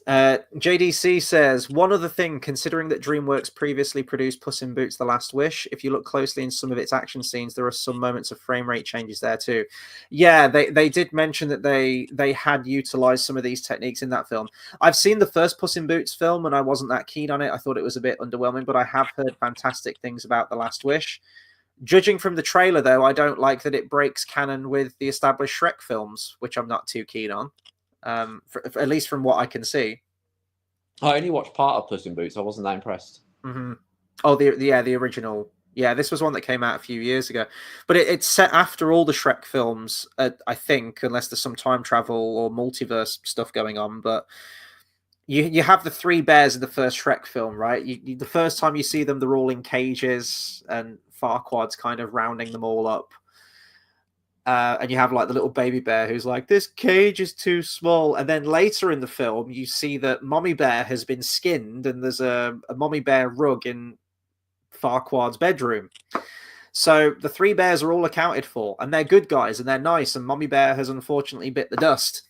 [SPEAKER 1] JDC says, one other thing, considering that DreamWorks previously produced Puss in Boots: The Last Wish, if you look closely in some of its action scenes, there are some moments of frame rate changes there too. Yeah, they did mention that they had utilized some of these techniques in that film. I've seen the first Puss in Boots film and I wasn't that keen on it. I thought it was a bit underwhelming, but I have heard fantastic things about The Last Wish. Judging from the trailer, though, I don't like that it breaks canon with the established Shrek films, which I'm not too keen on. At least from what I can see.
[SPEAKER 2] I only watched part of Puss in Boots. I wasn't that impressed.
[SPEAKER 1] Mm-hmm. Oh, the original. Yeah, this was one that came out a few years ago, but it's set after all the Shrek films, I think, unless there's some time travel or multiverse stuff going on. But you have the 3 bears in the first Shrek film, right? The first time you see them, they're all in cages, and Farquaad's kind of rounding them all up. And you have like the little baby bear who's like, this cage is too small. And then later in the film, you see that Mommy Bear has been skinned and there's a Mommy Bear rug in Farquaad's bedroom. So the 3 bears are all accounted for, and they're good guys and they're nice. And Mommy Bear has unfortunately bit the dust.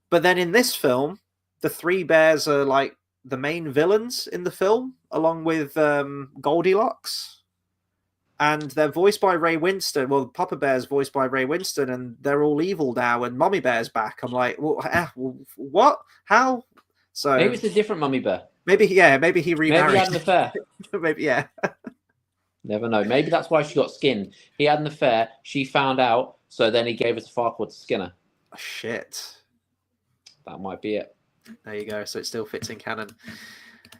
[SPEAKER 1] But then in this film, the 3 bears are like the main villains in the film, along with Goldilocks. And they're voiced by Ray Winston. Well, Papa Bear's voiced by Ray Winston, and they're all evil now. And Mommy Bear's back. I'm like, well, what? How? So
[SPEAKER 2] maybe it's a different Mummy Bear.
[SPEAKER 1] Maybe he remarried.
[SPEAKER 2] Maybe he had an affair.
[SPEAKER 1] Maybe, yeah.
[SPEAKER 2] Never know. Maybe that's why she got skinned. He had an affair. She found out, so then he gave her to Farquaad to skin her.
[SPEAKER 1] Oh, shit.
[SPEAKER 2] That might be it.
[SPEAKER 1] There you go. So it still fits in canon.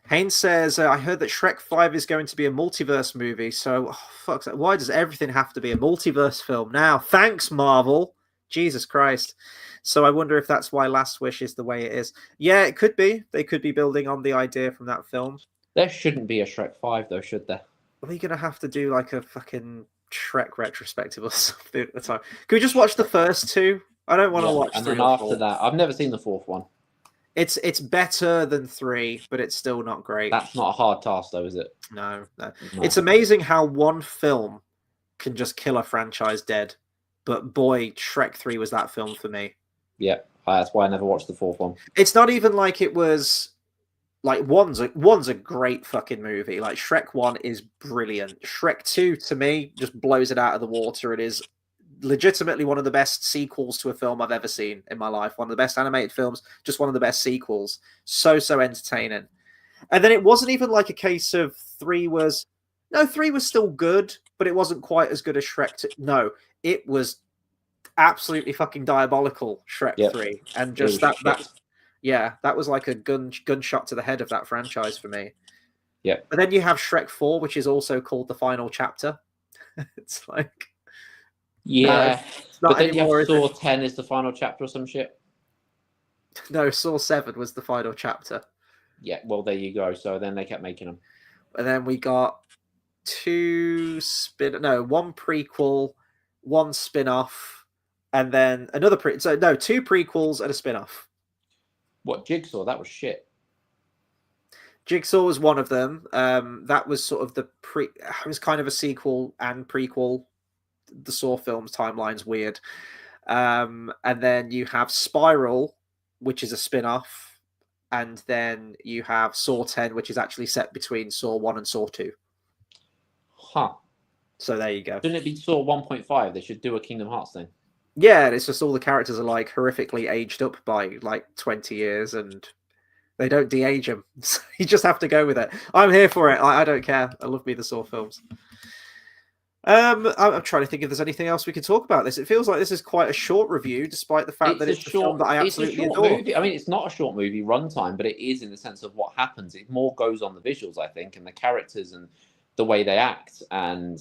[SPEAKER 1] Haynes says, I heard that Shrek 5 is going to be a multiverse movie, so fuck that. Why does everything have to be a multiverse film now? Thanks, Marvel. Jesus Christ. So I wonder if that's why Last Wish is the way it is. Yeah, it could be. They could be building on the idea from that film.
[SPEAKER 2] There shouldn't be a Shrek 5, though, should there?
[SPEAKER 1] Are we going to have to do like a fucking Shrek retrospective or something at the time? Can we just watch the first 2? I don't want to watch 3
[SPEAKER 2] and then
[SPEAKER 1] or
[SPEAKER 2] after
[SPEAKER 1] 4.
[SPEAKER 2] that, I've never seen the 4th one.
[SPEAKER 1] It's better than 3, but it's still not great.
[SPEAKER 2] That's not a hard task, though, is it?
[SPEAKER 1] No. It's amazing how one film can just kill a franchise dead. But boy, Shrek 3 was that film for me.
[SPEAKER 2] Yeah, that's why I never watched the 4th one.
[SPEAKER 1] It's not even like it was... Like, one's a great fucking movie. Like, Shrek 1 is brilliant. Shrek 2, to me, just blows it out of the water. It is legitimately one of the best sequels to a film I've ever seen in my life. One of the best animated films, just one of the best sequels. So entertaining. And then it wasn't even like a case of 3 was still good, but it wasn't quite as good as Shrek 2. No, it was absolutely fucking diabolical, Shrek 3. And just that was like a gunshot to the head of that franchise for me.
[SPEAKER 2] Yeah.
[SPEAKER 1] But then you have Shrek 4, which is also called The Final Chapter. It's like...
[SPEAKER 2] Yeah,
[SPEAKER 1] no,
[SPEAKER 2] but then you have Saw 10 is the final chapter or some shit.
[SPEAKER 1] No, Saw 7 was the final chapter.
[SPEAKER 2] Yeah, well, there you go. So then they kept making them.
[SPEAKER 1] And then we got 1 prequel, 1 spin-off, and then another 2 prequels and a spin-off.
[SPEAKER 2] What, Jigsaw? That was shit.
[SPEAKER 1] Jigsaw was one of them. That was sort of it was kind of a sequel and prequel. The Saw films timeline's weird. And then you have Spiral, which is a spin-off, and then you have Saw 10, which is actually set between Saw 1 and Saw 2.
[SPEAKER 2] Huh.
[SPEAKER 1] So there you go.
[SPEAKER 2] Shouldn't it be Saw 1.5? They should do a Kingdom Hearts thing.
[SPEAKER 1] Yeah, it's just all the characters are like horrifically aged up by like 20 years, and they don't de-age them. So you just have to go with it. I'm here for it. I don't care. I love me the Saw films. I'm trying to think if there's anything else we can talk about this. It feels like this is quite a short review, despite the fact that it's a film that I absolutely adore.
[SPEAKER 2] Movie. I mean, it's not a short movie runtime, but it is in the sense of what happens. It more goes on the visuals, I think, and the characters and the way they act. And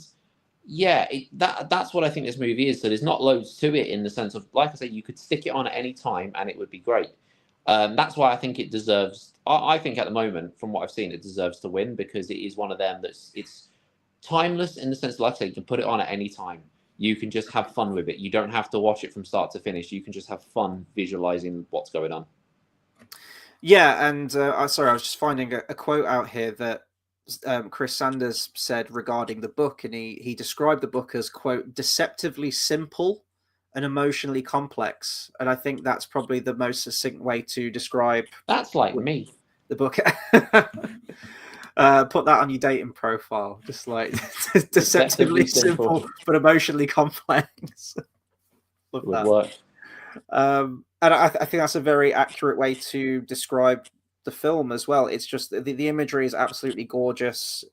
[SPEAKER 2] yeah, that's what I think this movie is. So there's not loads to it in the sense of, like I say, you could stick it on at any time and it would be great. That's why I think it deserves. I think at the moment, from what I've seen, it deserves to win because it is one of them it's timeless in the sense, like I say, you can put it on at any time. You can just have fun with it. You don't have to watch it from start to finish. You can just have fun visualizing what's going on.
[SPEAKER 1] Yeah, and sorry, I was just finding a quote out here that Chris Sanders said regarding the book, and he described the book as, quote, deceptively simple and emotionally complex. And I think that's probably the most succinct way to describe.
[SPEAKER 2] That's like me.
[SPEAKER 1] The book. Put that on your dating profile. Just like deceptively simple but emotionally complex. Love
[SPEAKER 2] Would
[SPEAKER 1] that.
[SPEAKER 2] Work.
[SPEAKER 1] And I think that's a very accurate way to describe the film as well. It's just the imagery is absolutely gorgeous.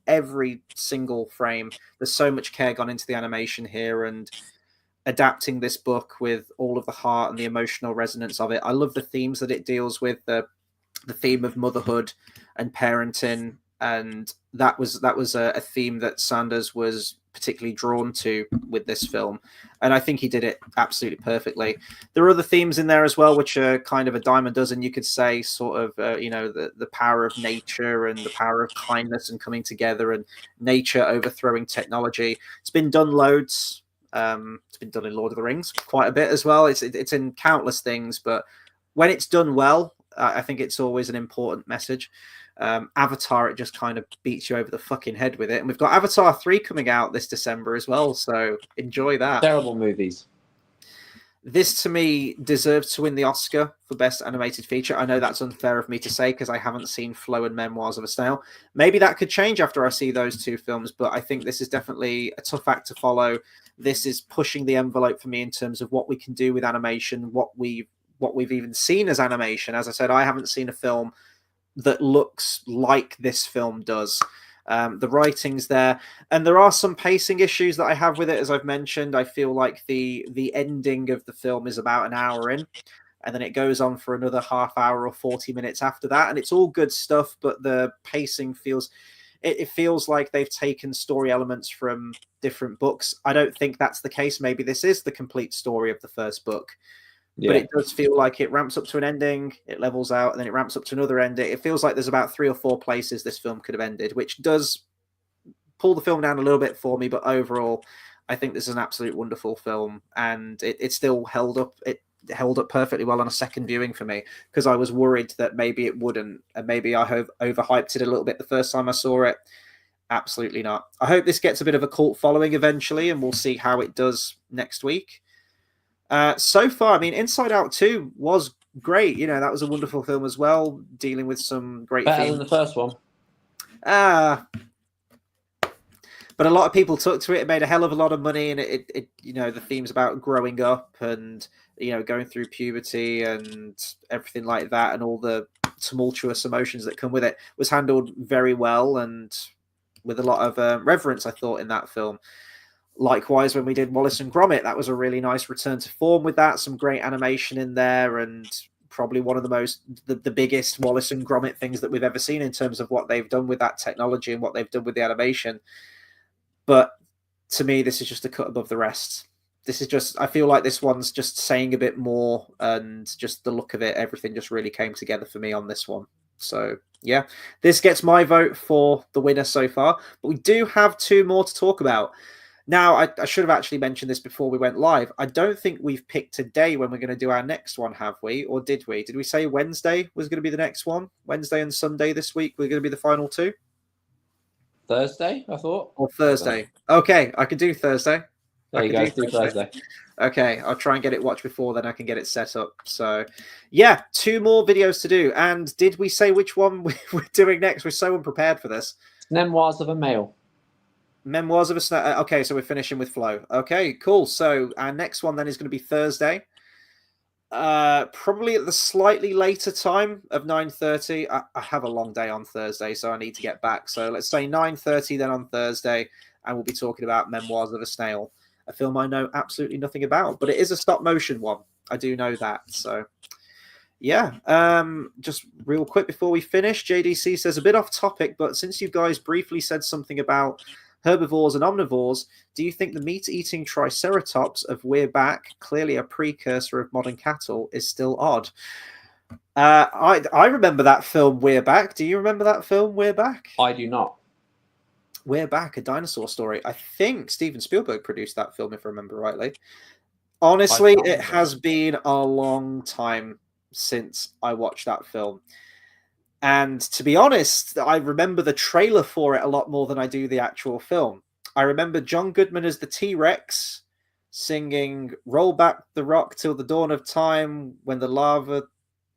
[SPEAKER 1] Every single frame, there's so much care gone into the animation here, and adapting this book with all of the heart and the emotional resonance of it. I love the themes that it deals with, the theme of motherhood and parenting, and that was a theme that Sanders was particularly drawn to with this film, and I think he did it absolutely perfectly. There are other themes in there as well, which are kind of a dime a dozen, you could say, sort of the power of nature and the power of kindness and coming together, and nature overthrowing technology. It's been done loads. It's been done in Lord of the Rings quite a bit as well. It's in countless things, but when it's done well, I think it's always an important message. Avatar, it just kind of beats you over the fucking head with it. And we've got Avatar 3 coming out this December as well, so enjoy that.
[SPEAKER 2] Terrible movies.
[SPEAKER 1] This, to me, deserves to win the Oscar for Best Animated Feature. I know that's unfair of me to say because I haven't seen Flow and Memoirs of a Snail. Maybe that could change after I see those two films, but I think this is definitely a tough act to follow. This is pushing the envelope for me in terms of what we can do with animation, what we've even seen as animation. As I said, I haven't seen a film that looks like this film does. The writing's there, and there are some pacing issues that I have with it. As I've mentioned, I feel like the ending of the film is about an hour in, and then it goes on for another half hour or 40 minutes after that, and it's all good stuff, but the pacing feels like they've taken story elements from different books. I don't think that's the case. Maybe this is the complete story of the first book. Yeah. But it does feel like it ramps up to an ending, it levels out, and then it ramps up to another ending. It feels like there's about 3 or 4 places this film could have ended, which does pull the film down a little bit for me. But overall, I think this is an absolute wonderful film, and it still held up. It held up perfectly well on a second viewing for me, because I was worried that maybe it wouldn't, and maybe I have overhyped it a little bit the first time I saw it. Absolutely not. I hope this gets a bit of a cult following eventually, and we'll see how it does next week. So far, I mean, Inside Out 2 was great. You know, that was a wonderful film as well, dealing with some great
[SPEAKER 2] better
[SPEAKER 1] themes.
[SPEAKER 2] Than the first one.
[SPEAKER 1] But a lot of people took to it. It made a hell of a lot of money, and it the themes about growing up and, going through puberty and everything like that, and all the tumultuous emotions that come with it, was handled very well and with a lot of reverence, I thought, in that film. Likewise, when we did Wallace and Gromit, that was a really nice return to form with that. Some great animation in there, and probably one of the biggest Wallace and Gromit things that we've ever seen in terms of what they've done with that technology and what they've done with the animation. But to me, this is just a cut above the rest. I feel like this one's just saying a bit more, and just the look of it, everything just really came together for me on this one. So yeah, this gets my vote for the winner so far. But we do have 2 more to talk about. Now, I should have actually mentioned this before we went live. I don't think we've picked a day when we're going to do our next one, have we? Or did we? Did we say Wednesday was going to be the next one? Wednesday and Sunday this week were going to be the final 2?
[SPEAKER 2] Thursday, I thought.
[SPEAKER 1] Or Thursday. Okay, I could do Thursday.
[SPEAKER 2] There you go. Let's do Thursday.
[SPEAKER 1] Okay, I'll try and get it watched before then I can get it set up. So, yeah, 2 more videos to do. And did we say which one we're doing next? We're so unprepared for this.
[SPEAKER 2] Memoirs of a Male.
[SPEAKER 1] Memoirs of a Snail. Okay, so we're finishing with Flow. Okay, cool. So our next one then is going to be Thursday. Probably at the slightly later time of 9:30. I have a long day on Thursday, so I need to get back. So let's say 9:30 then on Thursday, and we'll be talking about Memoirs of a Snail, a film I know absolutely nothing about, but it is a stop motion one. I do know that. So yeah, just real quick before we finish, JDC says a bit off topic, but since you guys briefly said something about herbivores and omnivores, do you think the meat-eating triceratops of We're Back, clearly a precursor of modern cattle, is still odd? I remember that film We're Back. Do you remember that film We're Back?
[SPEAKER 2] I do not.
[SPEAKER 1] We're Back, a dinosaur story. I think Steven Spielberg produced that film, if I remember rightly. Honestly, it has been a long time since I watched that film. And to be honest, I remember the trailer for it a lot more than I do the actual film. I remember John Goodman as the T-Rex singing Roll Back the Rock Till the Dawn of Time when the lava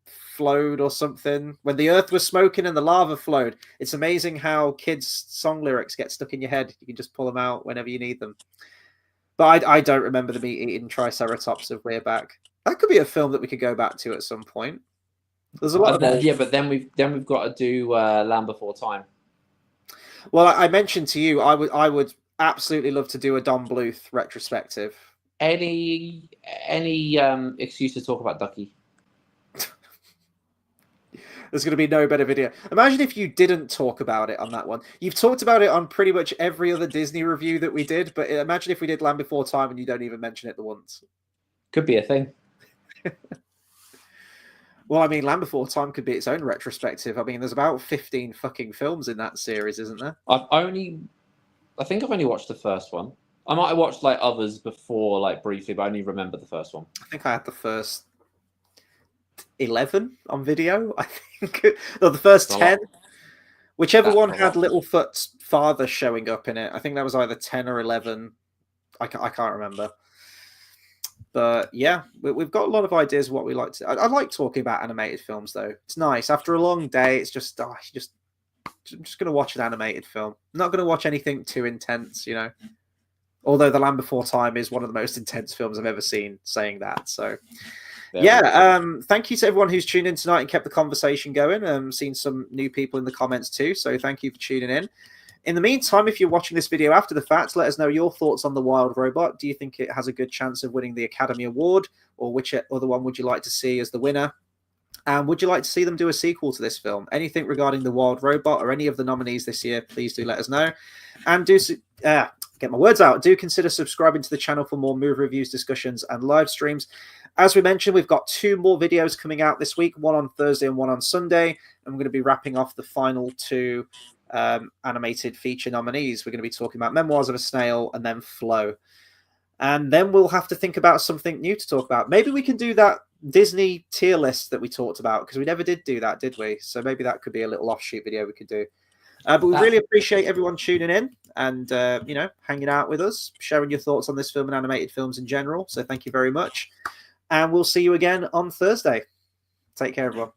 [SPEAKER 1] flowed or something. When the earth was smoking and the lava flowed. It's amazing how kids' song lyrics get stuck in your head. You can just pull them out whenever you need them. But I don't remember the meat-eating triceratops of We're Back. That could be a film that we could go back to at some point. There's a lot of
[SPEAKER 2] yeah, but then we've got to do Land Before Time.
[SPEAKER 1] Well, I mentioned to you, I would absolutely love to do a Don Bluth retrospective.
[SPEAKER 2] Any excuse to talk about Ducky?
[SPEAKER 1] There's going to be no better video. Imagine if you didn't talk about it on that one. You've talked about it on pretty much every other Disney review that we did, but imagine if we did Land Before Time and you don't even mention it the once.
[SPEAKER 2] Could be a thing.
[SPEAKER 1] Well, I mean, Land Before Time could be its own retrospective. I mean, there's about 15 fucking films in that series, isn't there?
[SPEAKER 2] I think I've only watched the first one. I might have watched like others before, like briefly, but I only remember the first one.
[SPEAKER 1] I think I had the first 11 on video. I think no, the first 10. Whichever one had Littlefoot's father showing up in it. I think that was either 10 or 11. I can't remember. But yeah, we've got a lot of ideas of what we like to. I like talking about animated films, though. It's nice after a long day. It's just I'm just going to watch an animated film. I'm not going to watch anything too intense, you know. Although The Land Before Time is one of the most intense films I've ever seen. Saying that, so yeah. Thank you to everyone who's tuned in tonight and kept the conversation going. Seen some new people in the comments too, so thank you for tuning in. In the meantime, if you're watching this video after the fact, let us know your thoughts on The Wild Robot. Do you think it has a good chance of winning the Academy Award? Or which other one would you like to see as the winner? And would you like to see them do a sequel to this film? Anything regarding The Wild Robot or any of the nominees this year, please do let us know. And get my words out. Do consider subscribing to the channel for more movie reviews, discussions, and live streams. As we mentioned, we've got 2 more videos coming out this week, one on Thursday and one on Sunday. And we're going to be wrapping off the final 2 animated feature nominees. We're going to be talking about Memoirs of a Snail and then Flow. And then we'll have to think about something new to talk about. Maybe we can do that Disney tier list that we talked about, because we never did do that, did we? So maybe that could be a little offshoot video we could do. But we really appreciate everyone tuning in and, hanging out with us, sharing your thoughts on this film and animated films in general. So thank you very much. And we'll see you again on Thursday. Take care, everyone.